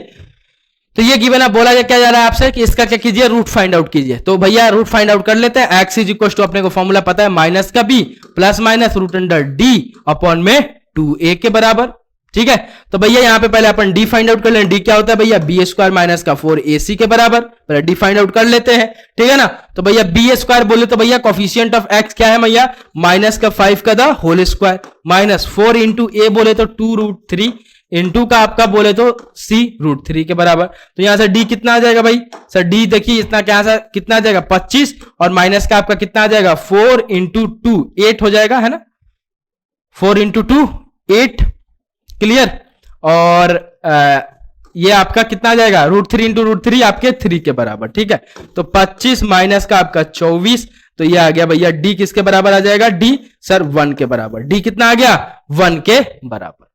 तो ये गिवन है, बोला क्या जा रहा है आपसे कि इसका क्या कीजिए, रूट फाइंड आउट कीजिए। तो भैया रूट फाइंड आउट कर लेते हैं। x इज इक्वल टू अपने को फॉर्मूला पता है माइनस का b plus minus root under d upon में 2a के बराबर, ठीक है। तो भैया यहां पे पहले अपन डी फाइंड आउट कर लें, डी क्या होता है भैया, बी स्क्वायर माइनस का 4ac के बराबर, पहले डी फाइंड आउट कर लेते हैं, ठीक है ना। तो भैया बी स्क्वायर बोले तो भैया कोफिशिएंट ऑफ x क्या है भैया, माइनस का 5 का the whole square minus 4 into a बोले तो 2 रूट 3 इंटू का आपका बोले तो c रूट 3 के बराबर। तो यहां से d कितना आ जाएगा भाई, सर d देखिए इतना क्या कितना आ जाएगा 25, और माइनस का आपका कितना आ जाएगा 4 इंटू 2 8 हो जाएगा, है ना, 4 इंटू 2 8, क्लियर। और ये आपका कितना आ जाएगा, रूट 3 इंटू रूट 3 आपके 3 के बराबर, ठीक है। तो 25 माइनस का आपका 24, तो ये आ गया भैया डी किसके बराबर आ जाएगा, डी सर 1 के बराबर। डी कितना आ गया, 1 के बराबर।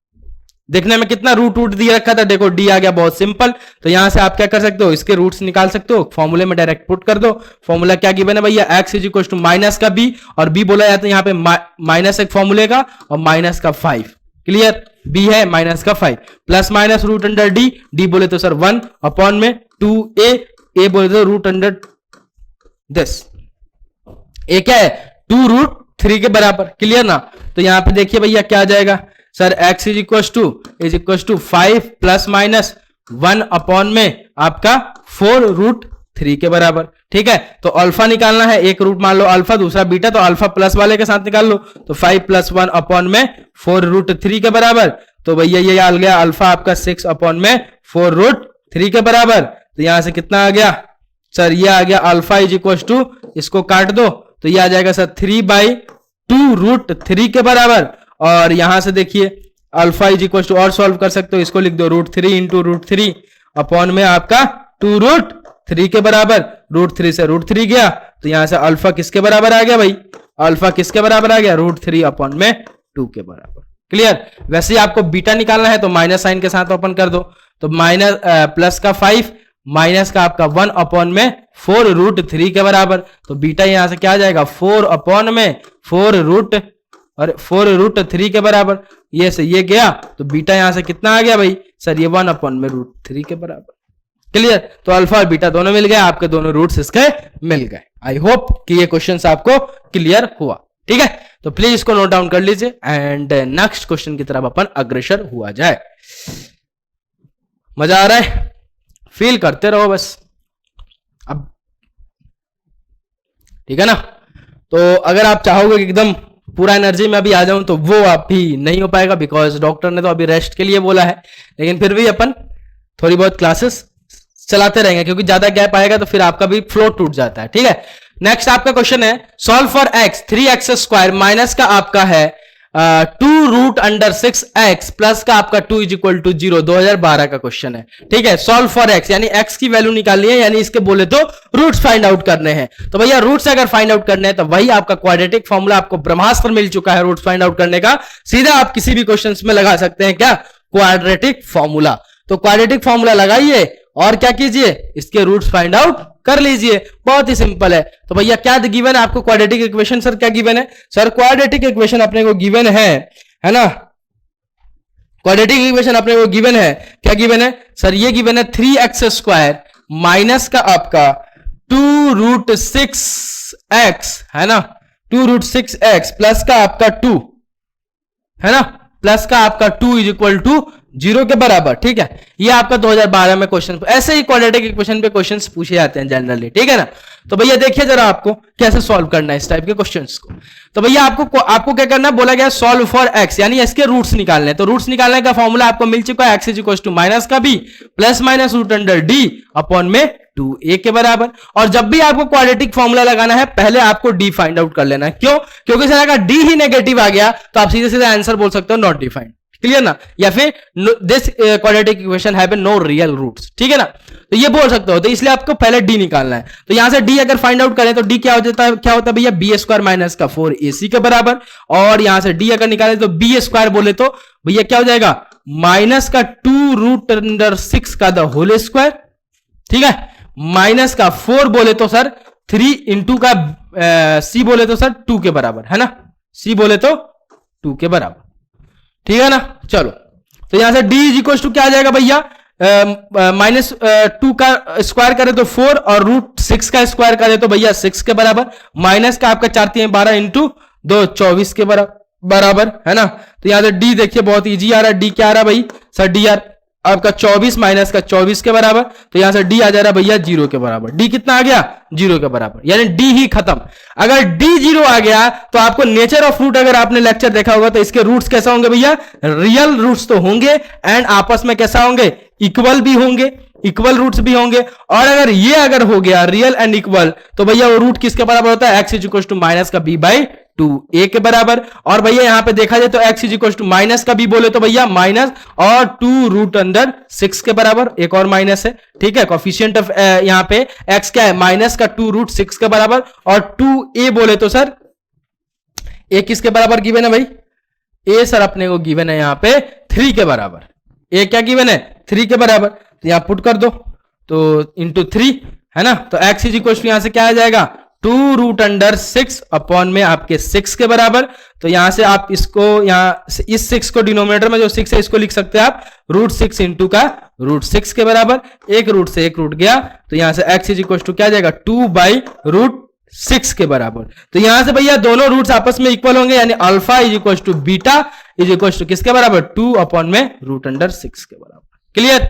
देखने में कितना रूट रूट दिया रखा था, देखो डी आ गया, बहुत सिंपल। तो यहां से आप क्या कर सकते हो, इसके रूट्स निकाल सकते हो, फॉर्मूले में डायरेक्ट पुट कर दो। फॉर्मूला क्या गिवन है भैया, x is equal to minus का b, और b बोला जाता है यहाँ पे माइनस एक फॉर्मूले का और माइनस का 5, क्लियर। b है माइनस का 5 plus minus root under d, d बोले तो सर 1 अपॉन में 2a, a बोले तो रूट अंडर दिस, a क्या है 2 रूट 3 के बराबर, क्लियर ना। तो यहां पे देखिए भैया क्या आ जाएगा sir, x is equal to 5 plus minus 1 upon में आपका 4 रूट 3 के बराबर, ठीक है। तो अल्फा निकालना है, एक रूट मान लो अल्फा, दूसरा बीटा, तो अल्फा प्लस वाले के साथ निकाल लो। तो 5 प्लस 1 अपॉन में 4 रूट 3 के बराबर। तो भैया ये आ गया अल्फा आपका 6 अपॉन में 4 रूट 3 के बराबर। तो यहां से कितना आ गया सर, ये आ गया अल्फा इज इक्वल टू, इसको काट दो तो ये आ जाएगा सर 3/2 रूट 3 के बराबर। और यहां से देखिए अल्फा इज इक्वल टू, और सॉल्व कर सकते हो, इसको लिख दो रूट 3 इंटू रूट 3 अपॉन में आपका 2 रूट 3 के बराबर। रूट 3 से रूट 3 गया, तो यहां से अल्फा किसके बराबर आ गया भाई, अल्फा किसके बराबर आ गया, रूट 3 अपॉन में 2 के बराबर, क्लियर। वैसे ही आपको बीटा निकालना है तो माइनस साइन के साथ ओपन कर दो। तो माइनस प्लस का 5 माइनस का आपका 1 अपॉन में 4 रूट 3 के बराबर। तो बीटा यहां से क्या आ जाएगा 4 अपॉन में 4 रूट 3 के बराबर। ये से ये गया तो बीटा यहां से कितना आ गया भाई सर, ये 1 अपॉन में रूट 3 के बराबर। क्लियर? तो अल्फा और बीटा दोनों मिल गए, आपके दोनों रूट्स इसके मिल गए। आई होप कि ये क्वेश्चन आपको क्लियर हुआ। ठीक है, तो प्लीज इसको नोट डाउन कर लीजिए एंड नेक्स्ट क्वेश्चन की तरफ अपन अग्रसर हुआ जाए। मजा आ रहा है? फील करते रहो बस। अब ठीक है ना? तो अगर आप चाहोगे कि एकदम पूरा एनर्जी में अभी आ जाऊं तो वो आप भी नहीं हो पाएगा, बिकॉज डॉक्टर ने तो अभी रेस्ट के लिए बोला है। लेकिन फिर भी अपन थोड़ी बहुत क्लासेस चलाते रहेंगे, क्योंकि ज्यादा गैप आएगा तो फिर आपका भी फ्लो टूट जाता है। ठीक है, नेक्स्ट आपका क्वेश्चन है solve for x 3x square minus का आपका है 2 रूट अंडर 6x प्लस का आपका 2 इज इक्वल टू 0। 2012 का क्वेश्चन है। ठीक है, सॉल्व फॉर x यानी x की वैल्यू निकालनी है, यानी इसके बोले तो रूट्स फाइंड आउट करने हैं। तो भैया रूट्स अगर फाइंड आउट करने हैं तो वही आपका क्वाड्रेटिक फॉर्मूला आपको ब्रह्मास्त्र मिल चुका है रूट्स फाइंड आउट करने का। सीधा आप किसी भी क्वेश्चन में लगा सकते हैं क्या, क्वाड्रेटिक फॉर्मूला। तो क्वाड्रेटिक फॉर्मूला लगाइए और क्या कीजिए, इसके रूट्स फाइंड आउट कर लीजिए। बहुत ही सिंपल है। तो भैया क्या गिवन है आपको क्वाड्रेटिक इक्वेशन? सर क्या गिवन है? सर क्वाड्रेटिक इक्वेशन अपने को गिवन है ना? क्वाड्रेटिक इक्वेशन अपने को गिवन है, क्या गिवन है सर? ये गिवन है 3x स्क्वायर माइनस का आपका 2 रूट 6x है ना, 2 रूट 6x प्लस का आपका 2 है ना, प्लस का आपका 2 इज इक्वल टू 0 के बराबर। ठीक है, ये आपका 2012 में क्वेश्चन, ऐसे ही क्वाड्रेटिक इक्वेशन पे क्वेश्चंस पूछे जाते हैं जनरली। ठीक है ना? तो भैया देखिए जरा आपको कैसे सॉल्व करना है इस टाइप के क्वेश्चंस को। तो भैया आपको क्या करना है, बोला गया सॉल्व फॉर x यानी इसके रूट्स निकालने। तो रूट्स निकालने का फॉर्मूला आपको मिल चुका है, x is equal to minus का b plus minus root under d upon में 2a के बराबर। और जब भी आपको क्वाड्रेटिक फॉर्मूला लगाना है पहले आपको d फाइंड आउट कर लेना है। क्यों? क्योंकि सर अगर d ही नेगेटिव आ गया तो आप सीधे सीधे आंसर बोल सकते हो नॉट डिफाइंड। क्लियर ना? या फिर this quadratic equation have no real roots. ठीक है ना? तो ये बोल सकते हो। तो इसलिए आपको पहले d निकालना है। तो यहां से d अगर फाइंड आउट करें तो d क्या होता है भैया b स्क्वायर माइनस का 4ac के बराबर। और यहां से d अगर निकालें तो b स्क्वायर बोले तो भैया क्या हो जाएगा, माइनस का 2 रूट अंडर 6 का द होल स्क्वायर। ठीक है, माइनस का 4 बोले तो सर 3 इंटू का c बोले तो सर 2 के बराबर है ना, c बोले तो 2 के बराबर। ठीक है ना? चलो, तो यहां से d इज इक्वल टू क्या आ जाएगा भैया, माइनस 2 का स्क्वायर करे तो 4 और रूट 6 का स्क्वायर करे तो भैया 6 के बराबर। माइनस का आपका 4 3 12 इंटू 2 24 के बराबर है ना। तो यहां से d देखिए बहुत इजी आ रहा है। d क्या आ रहा है भाई सर, d यार आपका 24 माइनस का 24 के बराबर। तो यहां से d आ जा रहा है भैया 0 के बराबर। d कितना आ गया, 0 के बराबर, यानी d ही खत्म। अगर d 0 आ गया तो आपको नेचर ऑफ रूट अगर आपने लेक्चर देखा होगा तो इसके रूट्स कैसा होंगे भैया, रियल रूट्स तो होंगे एंड आपस में कैसा होंगे, इक्वल भी होंगे, इक्वल रूट्स भी होंगे। और अगर ये अगर हो गया रियल एंड इक्वल तो भैया वो रूट किसके बराबर होता है, x is equal to minus का b बाई 2a के बराबर। और भैया यहां पे देखा जाए तो x is equal to minus का b बोले तो भैया माइनस और 2 रूट अंडर 6 के बराबर। एक और माइनस है। ठीक है, कोफिशिएंट ऑफ यहां पे x क्या है, माइनस का 2 रूट 6 के बराबर। और 2a बोले तो सर a किसके बराबर गिवन है भाई, a सर अपने को गिवन है यहां पे 3 के बराबर। a क्या गिवन है, 3 के बराबर। तो यहां पुट कर दो तो इंटू 3 है ना। तो x इज इक्वल टू यहां से क्या आ जाएगा, 2 रूट अंडर 6 अपॉन में आपके 6 के बराबर। तो यहां से आप इसको यहां इस 6 को डिनोमिनेटर में जो 6 है इसको लिख सकते हैं आप रूट 6 इंटू का रूट 6 के बराबर। एक रूट से एक रूट गया तो यहां से x इज इक्वल टू क्या आ जाएगा, 2 बाई रूट 6 के बराबर। तो यहां से भैया दोनों रूट्स आपस में इक्वल होंगे, यानी alpha is equal to beta is equal to किसके बराबर, 2 अपॉन में रूट अंडर 6 के बराबर। क्लियर?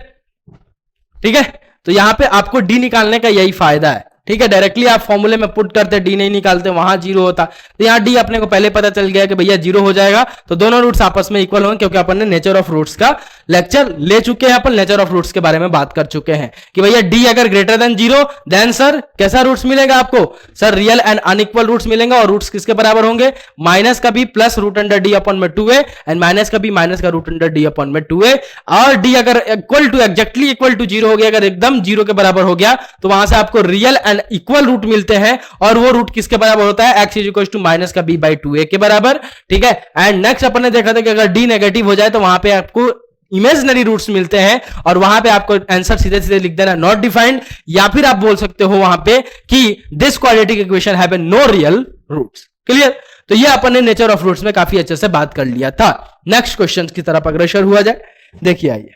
ठीक है, तो यहां पे आपको डी निकालने का यही फायदा है। ठीक है, डायरेक्टली आप फॉर्मूले में पुट करते डी नहीं निकालते, वहां 0 होता। तो यहाँ डी अपने को पहले पता चल गया कि भैया 0 हो जाएगा। तो दोनों रूट्स आपस में इक्वल होंगे, क्योंकि अपन ने नेचर ऑफ रूट्स का लेक्चर ले चुके हैं। अपन नेचर ऑफ रूट्स के बारे में बात कर चुके हैं कि भैया डी अगर ग्रेटर देन 0 देन सर कैसा रूट्स मिलेगा आपको, sir real and unequal roots मिलेंगे। और रूट्स किसके बराबर होंगे, माइनस का B plus root under D upon में 2a एंड माइनस का बी माइनस का रूट अंडर डी अपॉन में 2a। और डी अगर equal to exactly equal to 0 हो गया, अगर एकदम 0 के बराबर हो गया तो वहां से आपको रियल एंड इक्वल रूट मिलते हैं। और वो रूट किसके बराबर होता है, x is equal to minus का b बाई 2a के बराबर। ठीक है, एंड नेक्स्ट अपन ने देखा था कि अगर d नेगेटिव हो जाए तो वहां पे आपको इमेजिनरी रूट्स मिलते हैं और वहां पे आपको आंसर सीधे सीधे लिख देना नॉट डिफाइंड, या फिर आप बोल सकते हो वहां पे कि this quadratic equation have a no real roots. Clear? तो ये अपन ने नेचर ऑफ रूट्स में काफी अच्छे से बात कर लिया था। नेक्स्ट क्वेश्चन की तरफ अग्रसर हुआ जाए। देखिए आइए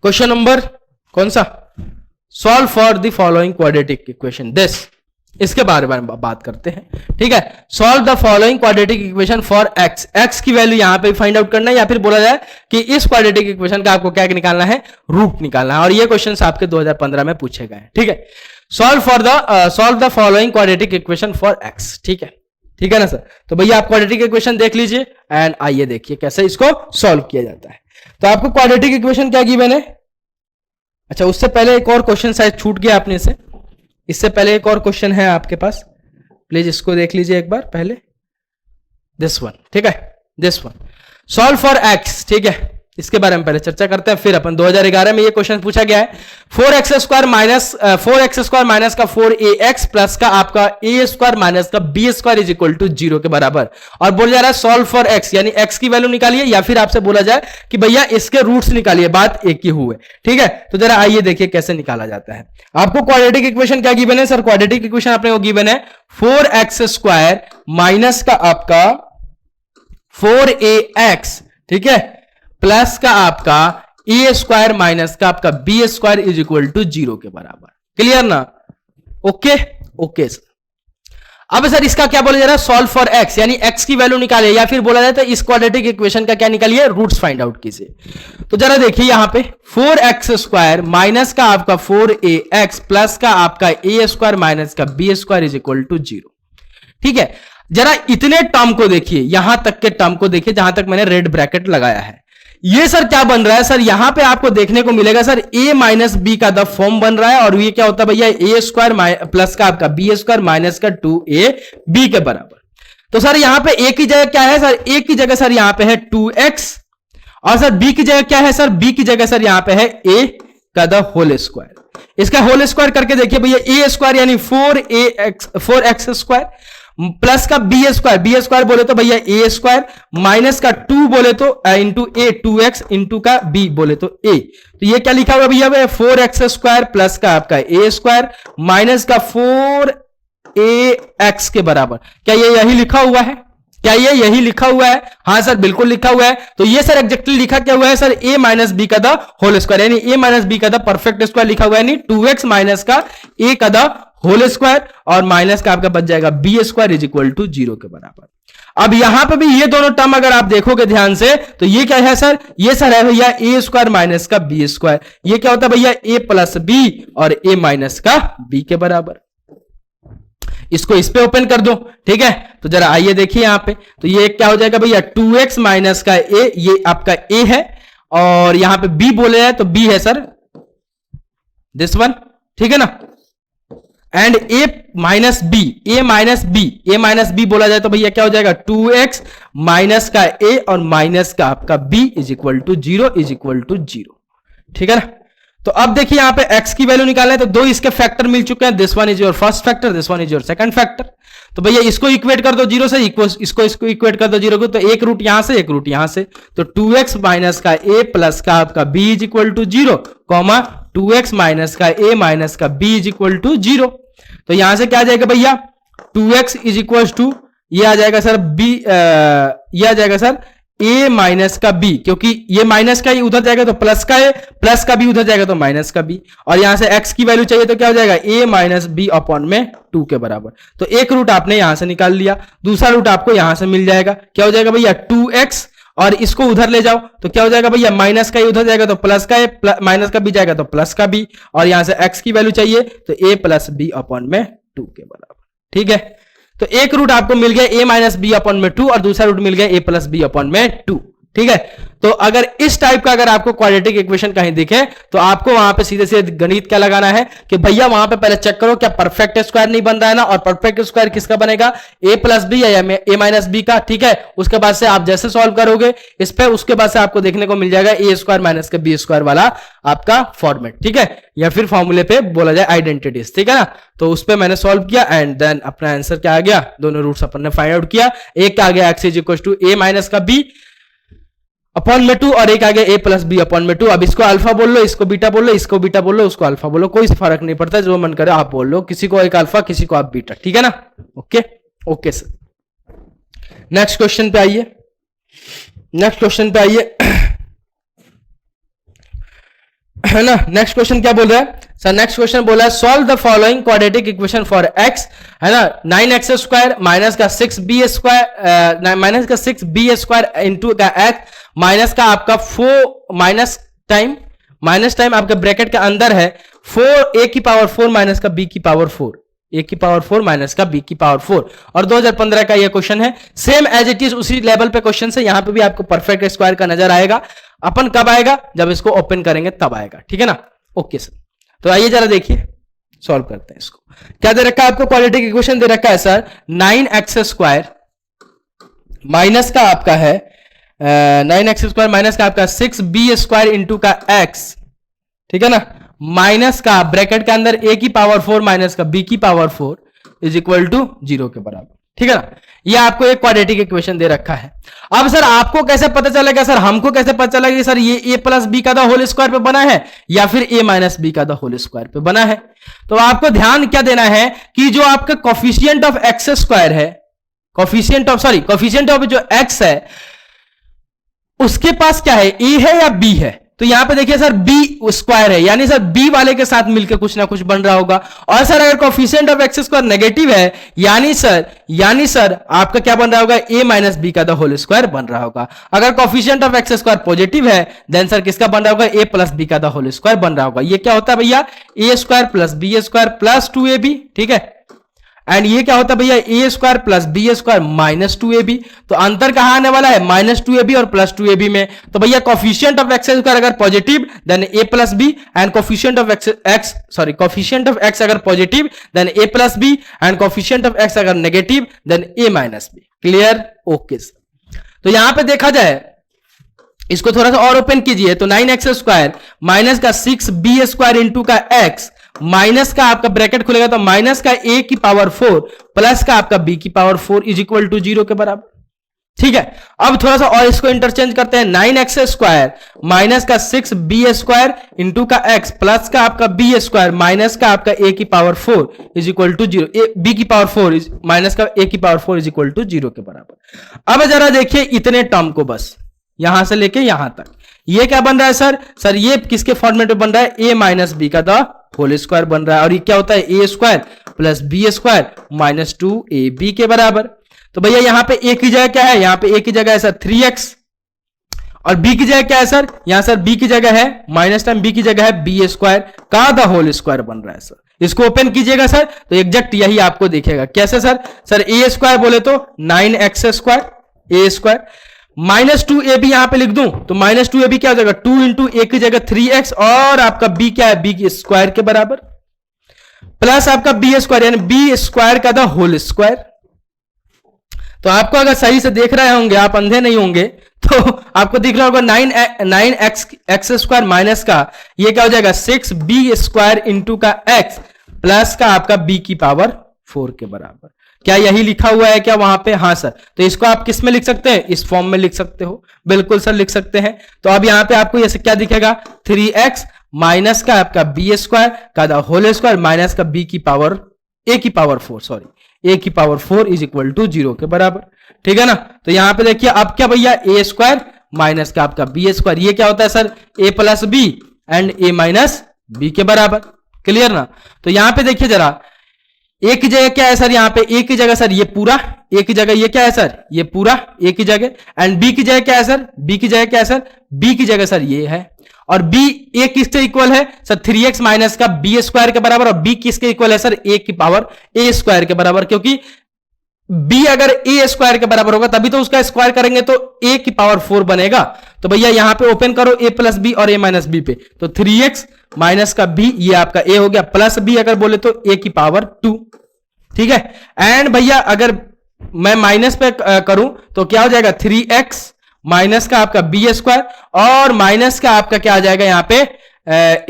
क्वेश्चन नंबर कौन सा, solve for the following quadratic equation this, इसके बारे में बात करते हैं। ठीक है, solve the following quadratic equation for x, x की वैल्यू यहां पे फाइंड आउट करना है, या फिर बोला जाए कि इस क्वाड्रेटिक इक्वेशन का आपको क्या निकालना है, रूट निकालना है। और ये क्वेश्चंस आपके 2015 में पूछे गए हैं। ठीक है, solve the following quadratic equation for x. ठीक है ना सर? तो भैया आप क्वाड्रेटिक इक्वेशन देख लीजिए एंड आइए देखिए कैसे इसको सॉल्व किया जाता है। तो आपको क्वाड्रेटिक इक्वेशन क्या गिवन है, अच्छा उससे पहले एक और क्वेश्चन शायद छूट गया आपने से, इससे पहले एक और क्वेश्चन है आपके पास, प्लीज इसको देख लीजिए एक बार पहले, दिस वन। ठीक है, this one solve for x. ठीक है, इसके बारे में पहले चर्चा करते हैं, फिर अपन 2011 में ये क्वेश्चन पूछा गया है, 4x² माइनस का 4ax प्लस का आपका a² माइनस का b² इज इक्वल टू 0 के बराबर, और बोल जा रहा है सॉल्व फॉर x, यानी x की वैल्यू निकालिए, या फिर आपसे बोला जाए कि भैया इसके रूट्स निकालिए, बात एक ही हुए। ठीक है, तो जरा आइए देखिए कैसे निकाला जाता है। आपको क्वाड्रेटिक इक्वेशन क्या गिवन है सर? क्वाड्रेटिक इक्वेशन आपने वो गिवन है 4x² माइनस का आपका 4ax, ठीक है, प्लस का आपका a² माइनस का आपका b² इज इक्वल टू 0 के बराबर। क्लियर ना? Okay sir. अब सर इसका क्या बोला जा रहा है, सॉल्व फॉर x, यानी x की वैल्यू निकालिए, या फिर बोला जाता है इस क्वाड्रेटिक इक्वेशन का क्या निकालिए, रूट्स फाइंड आउट कीजिए। तो जरा देखिए यहां पे 4x² माइनस का आपका 4ax प्लस का आपका a² माइनस का b² इज इक्वल टू 0। ठीक है, जरा इतने टर्म को देखिए, यहां तक के टर्म को देखिए जहां तक मैंने रेड ब्रैकेट लगाया है। ये सर क्या बन रहा है सर, यहां पे आपको देखने को मिलेगा सर a माइनस बी का द फॉर्म बन रहा है, और ये क्या होता है भैया, a² प्लस का आपका b² माइनस का 2ab के बराबर। तो सर यहां पे a की जगह क्या है सर, a की जगह सर यहां पे है 2x, और सर b की जगह क्या है सर, b की जगह सर यहां पे है a का द होल स्क्वायर। इसका होल स्क्वायर करके देखिए भैया, a² यानी 4x² प्लस का b² बोले तो भैया a² माइनस का 2 बोले तो इंटू a 2x इंटू का b बोले तो a। तो ये क्या लिखा हुआ भैया, 4x² प्लस का आपका a² माइनस का 4ax के बराबर। क्या ये यही लिखा हुआ है? क्या ये यही लिखा हुआ है? हाँ सर बिल्कुल लिखा हुआ है। तो ये सर एग्जैक्टली लिखा क्या हुआ है सर, a माइनस बी का द होल स्क्वायर, यानी a माइनस बी का द परफेक्ट स्क्वायर लिखा हुआ है, यानी 2x माइनस का a का द होल स्क्वायर और माइनस का आपका बच जाएगा b² इज इक्वल टू 0 के बराबर। अब यहां पे भी ये दोनों टर्म अगर आप देखोगे ध्यान से, तो ये क्या है सर, ये सर है भैया a² माइनस का b²। ये क्या होता है भैया, a प्लस b और a माइनस का b के बराबर। इसको इस पे ओपन कर दो। ठीक है, तो जरा आइए देखिए यहां पे, तो ये क्या हो जाएगा भैया 2x माइनस का a, ये आपका a है, और यहां पे b बोले हैं तो b है सर दिस वन। ठीक है ना, एंड a माइनस बी बोला जाए तो भैया क्या हो जाएगा 2x माइनस का a और माइनस का आपका b is equal to 0 is equal to 0। ठीक है ना, तो अब देखिए यहां पे x की वैल्यू निकालना है, तो दो इसके फैक्टर मिल चुके हैं, this one is your first factor, this one is your second factor. तो भैया इसको इक्वेट कर दो 0 से, इसको इक्वेट कर दो 0 को, तो एक रूट यहां से एक रूट यहां से, तो 2x माइनस का a प्लस का आपका b is equal to 0 comma 2x minus का a माइनस का b इज इक्वल टू 0। तो यहां से क्या आ जाएगा भैया 2x इज इक्वल टू, ये आ जाएगा सर b, ये आ जाएगा सर a माइनस का b, क्योंकि ये माइनस का ही उधर जाएगा तो प्लस का a, प्लस का b उधर जाएगा तो माइनस का b, और यहां से x की वैल्यू चाहिए तो क्या हो जाएगा a माइनस b अपॉन में 2 के बराबर। तो एक रूट आपने यहां से निकाल लिया, दूसरा रूट आपको यहां से मिल जाएगा, क्या हो जाएगा भैया 2x, और इसको उधर ले जाओ तो क्या हो जाएगा भैया माइनस का ही उधर जाएगा तो प्लस का a, माइनस का b जाएगा तो प्लस का b, और यहां से x की वैल्यू चाहिए तो a प्लस b अपॉन में 2 के बराबर। ठीक है, तो एक रूट आपको मिल गया a माइनस बी अपॉन में 2, और दूसरा रूट मिल गया a प्लस बी अपॉन में 2। ठीक है, तो अगर इस टाइप का अगर आपको क्वाड्रेटिक इक्वेशन कहीं दिखे तो आपको वहां पे सीधे सीधे गणित क्या लगाना है कि भैया वहां पे पहले चेक करो क्या परफेक्ट स्क्वायर नहीं बन रहा है ना, और परफेक्ट स्क्वायर किसका बनेगा, a प्लस बी या a माइनस बी का। ठीक है, उसके बाद से आप जैसे सॉल्व करोगे इस पे, उसके बाद से आपको देखने को मिल जाएगा a² माइनस का b² वाला आपका फॉर्मेट। ठीक है, या फिर फॉर्मूले पे बोला जाए आइडेंटिटीज। ठीक है ना, तो उस पर मैंने सॉल्व किया एंड देन अपना आंसर क्या आ गया, दोनों रूट्स अपन ने फाइंड आउट किया। एक क्या आ गया x is equal to a minus का b, अपॉन में 2 और एक आ गया a प्लस बी अपॉन में 2। अब इसको अल्फा बोल लो, इसको बीटा बोल लो, इसको बीटा बोल लो, उसको अल्फा बोलो, कोई फर्क नहीं पड़ता, जो मन करे आप बोल लो, किसी को एक अल्फा किसी को आप बीटा, ठीक है ना। Okay okay sir. Next question पे आइए, नेक्स्ट क्वेश्चन पे आइए है ना। नेक्स्ट क्वेश्चन क्या बोल रहा है सर, नेक्स्ट क्वेश्चन बोला है solve the following quadratic equation for x, है ना, 9x स्क्वायर माइनस का 6b स्क्वायर माइनस का 6b स्क्वायर इंटू का एक्स माइनस का आपका 4 माइनस टाइम आपका ब्रैकेट के अंदर है 4a की पावर 4 माइनस का b की पावर 4, a की पावर 4 माइनस का b की पावर 4। और 2015 का ये क्वेश्चन है, सेम एज इट इज उसी लेवल पे क्वेश्चन है, यहां पे भी आपको परफेक्ट स्क्वायर का नजर आएगा। अपन कब आएगा, जब इसको ओपन करेंगे तब आएगा, ठीक है ना। ओके सर, तो आइए जरा देखिए सॉल्व करते हैं इसको। क्या दे रखा है आपको, क्वाड्रेटिक इक्वेशन दे रखा है सर 9x स्क्वायर माइनस का आपका है 9x स्क्वायर माइनस का आपका 6b स्क्वायर इंटू का x, ठीक है ना, माइनस का ब्रैकेट के अंदर a की पावर 4 माइनस का b की पावर 4 इज इक्वल टू 0 के बराबर, ठीक है ना। ये आपको एक क्वाड्रेटिक इक्वेशन दे रखा है। अब सर आपको कैसे पता चलेगा, सर हमको कैसे पता चलेगा सर ये a प्लस बी का द होल स्क्वायर पे बना है या फिर a माइनस बी का द होल स्क्वायर पे बना है। तो आपको ध्यान क्या देना है कि जो आपका कोफिशिएंट ऑफ एक्स स्क्वायर है, कोफिशिएंट ऑफ जो x है उसके पास क्या है, a है या b है। तो यहां पे देखिए सर b स्क्वायर है, यानी सर b वाले के साथ मिलकर कुछ ना कुछ बन रहा होगा। और सर अगर coefficient of x square negative है, यानी सर आपका क्या बन रहा होगा, a माइनस बी का द होल स्क्वायर बन रहा होगा। अगर coefficient of x square positive है, देन सर किसका बन रहा होगा, a प्लस बी का द होल स्क्वायर बन रहा होगा। ये क्या होता है भैया, a square plus B square plus 2ab, ठीक है। एंड ये क्या होता है भैया, a square plus B square minus 2ab। तो अंतर कहां आने वाला है, माइनस 2ab और प्लस 2ab में। तो भैया कोफिशिएंट ऑफ एक्स स्क्वायर अगर positive then a plus b, and coefficient of x अगर positive then a plus b, and coefficient of x अगर negative then a minus b. Clear, okay. तो यहां पे देखा जाए, इसको थोड़ा सा और ओपन कीजिए, तो 9x स्क्वायर माइनस का 6b स्क्वायर इंटू का x माइनस का आपका ब्रैकेट खुलेगा तो माइनस का a की पावर 4 प्लस का आपका b की पावर 4 इज इक्वल टू 0 के बराबर, ठीक है। अब थोड़ा सा और इसको इंटरचेंज करते हैं, 9x स्क्वायर माइनस का 6b स्क्वायर इंटू का x प्लस का आपका b स्क्वायर माइनस का आपका a की power 4 is equal to 0, b की पावर 4 माइनस का a की पावर 4 इज इक्वल टू 0 के बराबर। अब जरा देखिए इतने टर्म को, बस यहां से लेके यहां तक, ये क्या बन रहा है सर ये किसके फॉर्मेट में बन रहा है, a माइनस बी का द होल स्क्वायर बन रहा है। और ये क्या होता है, a square plus B square minus 2ab के बराबर। तो भैया यहां पे a की जगह क्या है, यहां पे a की जगह है सर 3x, और b की जगह क्या है सर, यहां सर b की जगह है माइनस टाइम b की जगह है b स्क्वायर का द होल स्क्वायर बन रहा है सर। इसको ओपन कीजिएगा सर तो एग्जैक्ट यही आपको दिखेगा। कैसे सर a स्क्वायर बोले तो 9x square a square minus 2ab यहां पे लिख दूं तो माइनस 2ab क्या हो जाएगा, 2 इंटू a की जगह 3x, और आपका b क्या है, b स्क्वायर के बराबर, प्लस आपका b स्क्वायर यानी b स्क्वायर का द होल स्क्वायर। तो आपको अगर सही से देख रहे होंगे, आप अंधे नहीं होंगे, तो आपको दिख रहा होगा 9x स्क्वायर माइनस का ये क्या हो जाएगा 6b स्क्वायर इंटू का x प्लस का आपका b की पावर 4 के बराबर। क्या यही लिखा हुआ है क्या वहां पे, हाँ सर। तो इसको आप किस में लिख सकते हैं, इस फॉर्म में लिख सकते हो, बिल्कुल सर लिख सकते हैं। तो अब यहां पे आपको ये क्या दिखेगा, 3x माइनस का आपका b स्क्वायर का द होल स्क्वायर माइनस का b की पावर a की पावर 4 इज इक्वल टू 0 के बराबर, ठीक है ना। तो यहां पे देखिए अब क्या भैया, a स्क्वायर माइनस का आपका b स्क्वायर, ये क्या होता है sir, a plus b and a minus b के बराबर। क्लियर ना। तो यहां पे देखिए जरा, a की जगह क्या है सर, यहाँ पे a की जगह सर ये पूरा, a की जगह ये क्या है सर, ये पूरा a की जगह, एंड b की जगह क्या है सर, b की जगह क्या है सर, b की जगह सर ये है, और b a किसके इक्वल है सर, 3x माइनस का b स्क्वायर के बराबर, और b किसके इक्वल है सर, a की पावर a स्क्वायर के बराबर, क्योंकि b अगर a स्क्वायर के बराबर होगा तभी तो उसका स्क्वायर करेंगे तो a की पावर 4 बनेगा। तो भैया यहां पे ओपन करो a प्लस बी और a माइनस बी पे, तो 3x माइनस का b ये आपका a हो गया, प्लस b अगर बोले तो a की पावर 2, ठीक है। एंड भैया अगर मैं माइनस पे करूं तो क्या हो जाएगा, 3x माइनस का आपका b स्क्वायर और माइनस का आपका क्या आ जाएगा यहां पे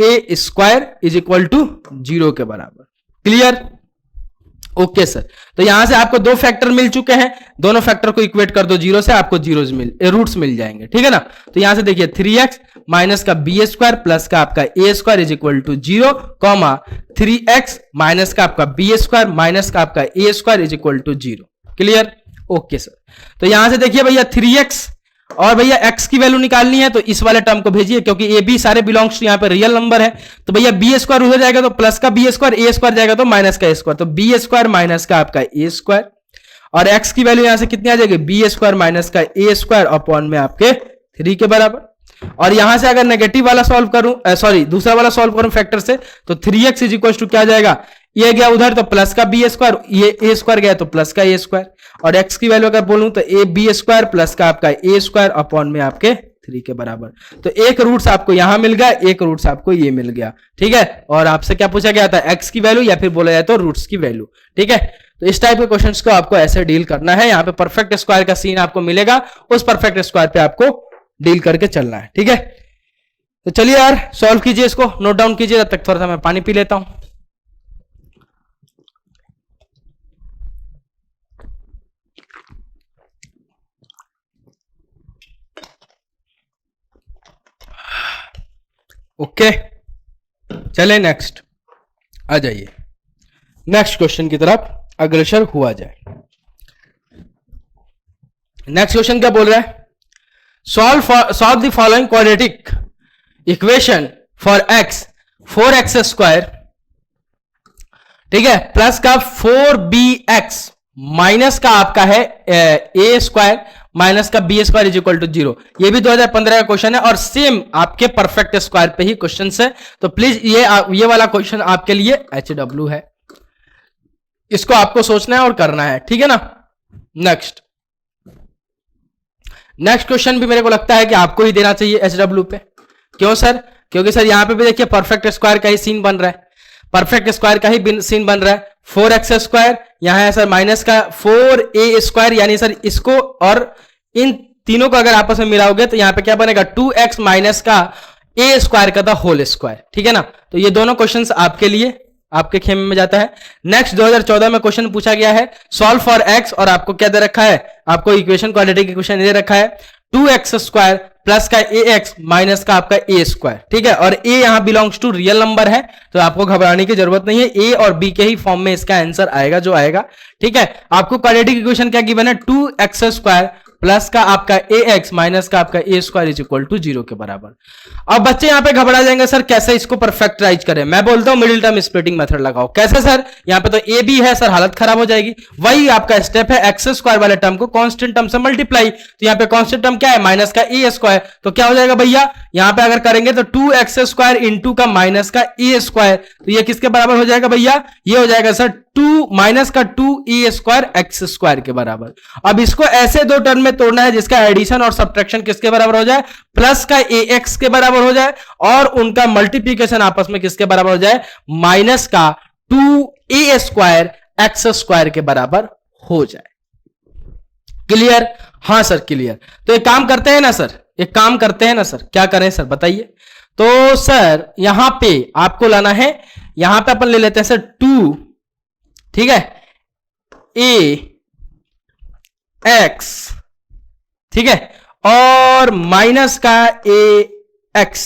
a square is equal to 0 के बराबर। क्लियर, ओके सर, तो यहां से आपको दो फैक्टर मिल चुके हैं, दोनों फैक्टर को इक्वेट कर दो जीरो से, आपको जीरोस रूट्स मिल जाएंगे, ठीक है ना। तो यहां से देखिए 3x माइनस का बी स्क्वायर प्लस का आपका a square is equal to 0, comma 3x minus का आपका बी स्क्वायर माइनस का आपका a square is equal to 0। Clear? Okay sir, तो यहां से देखिए भैया 3x और भैया x की वैल्यू निकालनी है, तो इस वाले टर्म को भेजिए, क्योंकि ए बी सारे बिलोंग्स टू यहां पे रियल नंबर है। तो भैया बी स्क्वायर उधर जाएगा तो प्लस का बी स्क्वायर, ए स्क्वायर जाएगा तो माइनस का ए स्क्वायर, तो बी स्क्वायर माइनस का आपका ए स्क्वायर, और x की वैल्यू यहां से कितनी आ जाएगी, बी स्क्वायर माइनस का ए स्क्वायर अपॉन में आपके 3 के बराबर। और यहां से अगर नेगेटिव वाला सॉल्व करूं, सॉरी दूसरा वाला सॉल्व करूं फैक्टर से, तो 3x इज इक्वल टू क्या आ जाएगा, ये गया उधर तो प्लस का बी स्क्वायर, ये ए स्क्वायर गया तो प्लस का ए स्क्वायर, और x की वैल्यू अगर बोलूं तो ए बी स्क्वायर प्लस का आपका ए स्क्वायर अपॉन में आपके 3 के बराबर। तो एक रूट्स आपको यहां मिल गया, एक रूट्स आपको ये मिल गया, ठीक है। और आपसे क्या पूछा गया था, x की वैल्यू या फिर बोला जाए तो रूट्स की वैल्यू, ठीक है। तो इस टाइप के क्वेश्चंस को आपको ऐसे डील करना है। यहाँ पे परफेक्ट स्क्वायर का सीन आपको मिलेगा, उस परफेक्ट स्क्वायर पे आपको डील करके चलना है, ठीक है। तो चलिए यार सॉल्व कीजिए, इसको नोट डाउन कीजिए, तब तक थोड़ा सा मैं पानी पी लेता हूं। ओके चले नेक्स्ट आ जाइए, नेक्स्ट क्वेश्चन की तरफ अग्रसर हुआ जाए। नेक्स्ट क्वेश्चन क्या बोल रहा है, solve the following quadratic equation for x 4x स्क्वायर, ठीक है, प्लस का 4bx माइनस का आपका है ए स्क्वायर माइनस का B square is equal to 0। ये भी 2015 का क्वेश्चन है और सेम आपके परफेक्ट स्क्वायर पे ही क्वेश्चन है, तो प्लीज ये वाला क्वेश्चन आपके लिए HW है, इसको आपको सोचना है और करना है, ठीक है ना। नेक्स्ट क्वेश्चन भी मेरे को लगता है कि आपको ही देना चाहिए HW पे। क्यों सर? क्योंकि सर यहां पे भी देखिए परफेक्ट स्क्वायर का ही सीन बन रहा है, परफेक्ट स्क्वायर का ही सीन बन रहा है। 4x स्क्वायर यहां है सर माइनस का 4a स्क्वायर, यानी सर इसको और इन तीनों को अगर आपस में मिलाओगे तो यहां पे क्या बनेगा, 2x माइनस का a स्क्वायर का द होल स्क्वायर, ठीक है ना। तो ये दोनों क्वेश्चंस आपके लिए आपके खेमे में जाता है। नेक्स्ट 2014 में क्वेश्चन पूछा गया है, सॉल्व फॉर x, और आपको क्या दे रखा है, आपको इक्वेशन क्वाड्रेटिक इक्वेशन दे रखा है 2x स्क्वायर प्लस का ax माइनस का आपका a स्क्वायर, ठीक है। और a यहां बिलोंग्स टू रियल नंबर है, तो आपको घबराने की जरूरत नहीं है, a और b के ही फॉर्म में इसका आंसर आएगा जो आएगा, ठीक है। आपको क्वाड्रेटिक इक्वेशन क्या गिवन है, 2x स्क्वायर प्लस का आपका ax माइनस का आपका a square is equal to 0 के बराबर। अब बच्चे यहां पे घबरा जाएंगे, सर कैसे इसको परफेक्टराइज करें। मैं बोलता हूं मिडिल टर्म स्प्लिटिंग मेथड लगाओ। कैसे सर? यहां पे तो a b है सर, हालत खराब हो जाएगी। वही आपका स्टेप है, एक्स स्क्वायर वाले टर्म को कांस्टेंट टर्म से मल्टीप्लाई। तो यहां पे कांस्टेंट टर्म क्या है, माइनस का a स्क्वायर, तो क्या हो जाएगा भैया, यहां पे अगर करेंगे तो 2x स्क्वायर इंटू का माइनस का a स्क्वायर, तो ये किसके बराबर हो जाएगा भैया, ये हो जाएगा सर 2 माइनस का 2a स्क्वायर x स्क्वायर के बराबर। अब इसको ऐसे दो टर्म में तोड़ना है जिसका एडिशन और सब्ट्रैक्शन किसके बराबर हो जाए, प्लस का ax के बराबर हो जाए, और उनका मल्टीप्लीकेशन आपस में किसके बराबर हो जाए, माइनस का 2a स्क्वायर x स्क्वायर के बराबर हो जाए। क्लियर? हां सर क्लियर। तो एक काम करते हैं ना सर, एक काम करते हैं ना सर, क्या करें सर बताइए। तो सर यहां पे आपको लाना है, यहां पे अपन ले लेते हैं सर 2, ठीक है, ax, ठीक है, और माइनस का ax।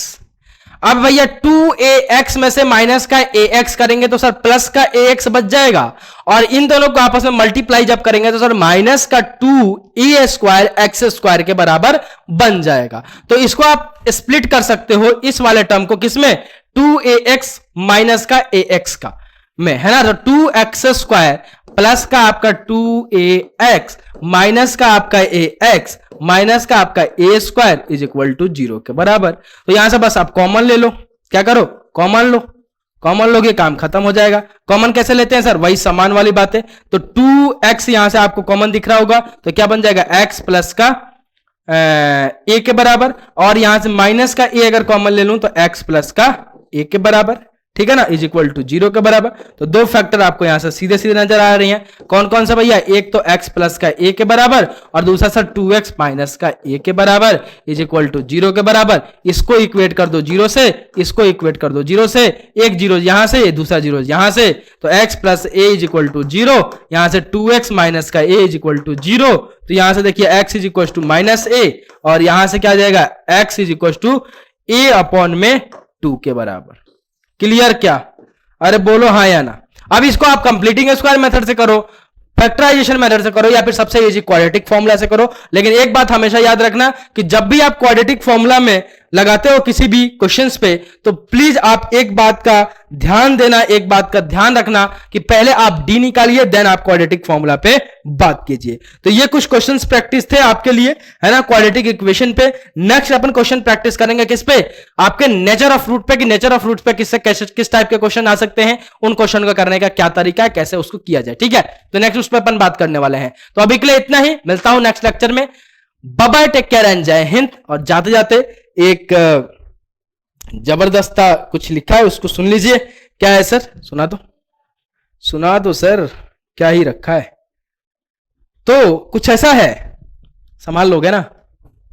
अब भैया 2ax में से माइनस का ax करेंगे तो सर प्लस का ax बच जाएगा, और इन दोनों को आपस में मल्टीप्लाई जब करेंगे तो सर माइनस का 2a स्क्वायर x स्क्वायर के बराबर बन जाएगा। तो इसको आप स्प्लिट कर सकते हो इस वाले टर्म को, किसमें, 2ax माइनस का ax का में, है ना। तो 2x स्क्वायर प्लस का आपका 2ax माइनस का आपका ax माइनस का आपका a square is equal to 0 के बराबर। तो यहां से बस आप कॉमन ले लो, क्या करो, कॉमन लो, कॉमन लोगे काम खत्म हो जाएगा। कॉमन कैसे लेते हैं सर, वही समान वाली बात है। तो 2x यहां से आपको कॉमन दिख रहा होगा, तो क्या बन जाएगा, x प्लस का a के बराबर, और यहां से माइनस का a अगर कॉमन ले लूं तो x प्लस का a के बराबर, ठीक है ना, इज इक्वल टू 0 के बराबर। तो दो फैक्टर आपको यहां से सीधे सीधे नजर आ रही हैं। कौन कौन सा भैया, एक तो x प्लस का a के बराबर और दूसरा सर 2x माइनस का a के बराबर इज इक्वल टू 0 के बराबर। इसको इक्वेट कर दो 0 से, इसको इक्वेट कर दो 0 से, एक 0 यहां से, दूसरा 0 यहां से, तो x plus a is equal to 0, यहां से 2x माइनस का a इज इक्वल टू 0, तो यहां से देखिए x is equal to minus a और यहां से क्या आ जाएगा, x is equal to a upon में 2 के बराबर। क्लियर क्या, अरे बोलो हाँ या ना। अब इसको आप कंप्लीटिंग स्क्वायर मेथड से करो, फैक्टराइजेशन मेथड से करो, या फिर सबसे इजी क्वाड्रेटिक फॉर्मूला से करो। लेकिन एक बात हमेशा याद रखना कि जब भी आप क्वाड्रेटिक फॉर्मूला में लगाते हो किसी भी क्वेश्चंस पे, तो प्लीज आप एक बात का ध्यान देना, एक बात का ध्यान रखना कि पहले आप डी निकालिए, देन आप क्वाड्रेटिक फॉर्मूला पे बात कीजिए। तो ये कुछ क्वेश्चंस प्रैक्टिस थे आपके लिए, है ना, क्वाड्रेटिक इक्वेशन पे। नेक्स्ट अपन क्वेश्चन प्रैक्टिस करेंगे किस पे, आपके नेचर ऑफ रूट पे, कि नेचर ऑफ रूट पे किस टाइप के क्वेश्चन आ सकते हैं, उन क्वेश्चन को करने का क्या तरीका है, कैसे उसको किया जाए। ठीक है, तो नेक्स्ट उस पर अपन बात करने वाले हैं। तो अभी के लिए इतना ही, मिलता हूं नेक्स्ट लेक्चर में। Bye bye, take care and जय हिंद। और जाते जाते एक जबरदस्त कुछ लिखा है, उसको सुन लीजिए। क्या है सर, सुना दो सर, क्या ही रखा है। तो कुछ ऐसा है, संभाल लोगे ना,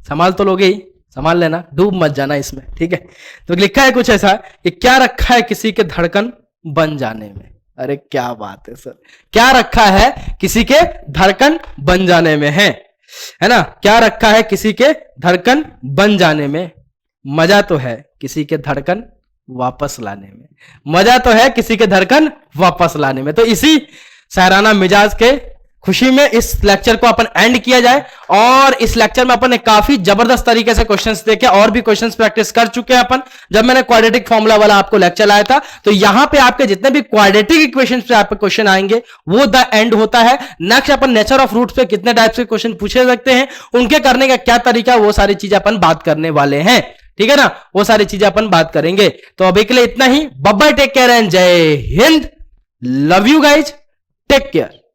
संभाल तो लोगे ही, संभाल लेना, डूब मत जाना इसमें, ठीक है। तो लिखा है कुछ ऐसा कि क्या रखा है किसी के धड़कन बन जाने में। अरे क्या बात है सर, क्या रखा है किसी के धड़कन बन जाने में, है ना, क्या रखा है किसी के धड़कन बन जाने में, मजा तो है किसी के धड़कन वापस लाने में, मजा तो है किसी के धड़कन वापस लाने में। तो इसी सहराना मिजाज के खुशी में इस लेक्चर को अपन एंड किया जाए। और इस लेक्चर में अपन ने काफी जबरदस्त तरीके से क्वेश्चंस देखे, और भी क्वेश्चंस प्रैक्टिस कर चुके हैं अपन। जब मैंने क्वाड्रेटिक फॉर्मूला वाला आपको लेक्चर लाया था, तो यहां पे आपके जितने भी क्वाड्रेटिक इक्वेशंस पे आपके क्वेश्चन आएंगे वो द एंड होता है। नेक्स्ट अपन नेचर ऑफ रूट्स पे कितने टाइप के क्वेश्चन पूछे सकते हैं, उनके करने का क्या तरीका, वो सारी चीजें अपन बात करने वाले हैं। ठीक है ना, वो सारी चीजें अपन बात करेंगे। तो अभी के लिए इतना ही, bye bye, take care and जय Hind, love you guys, take care.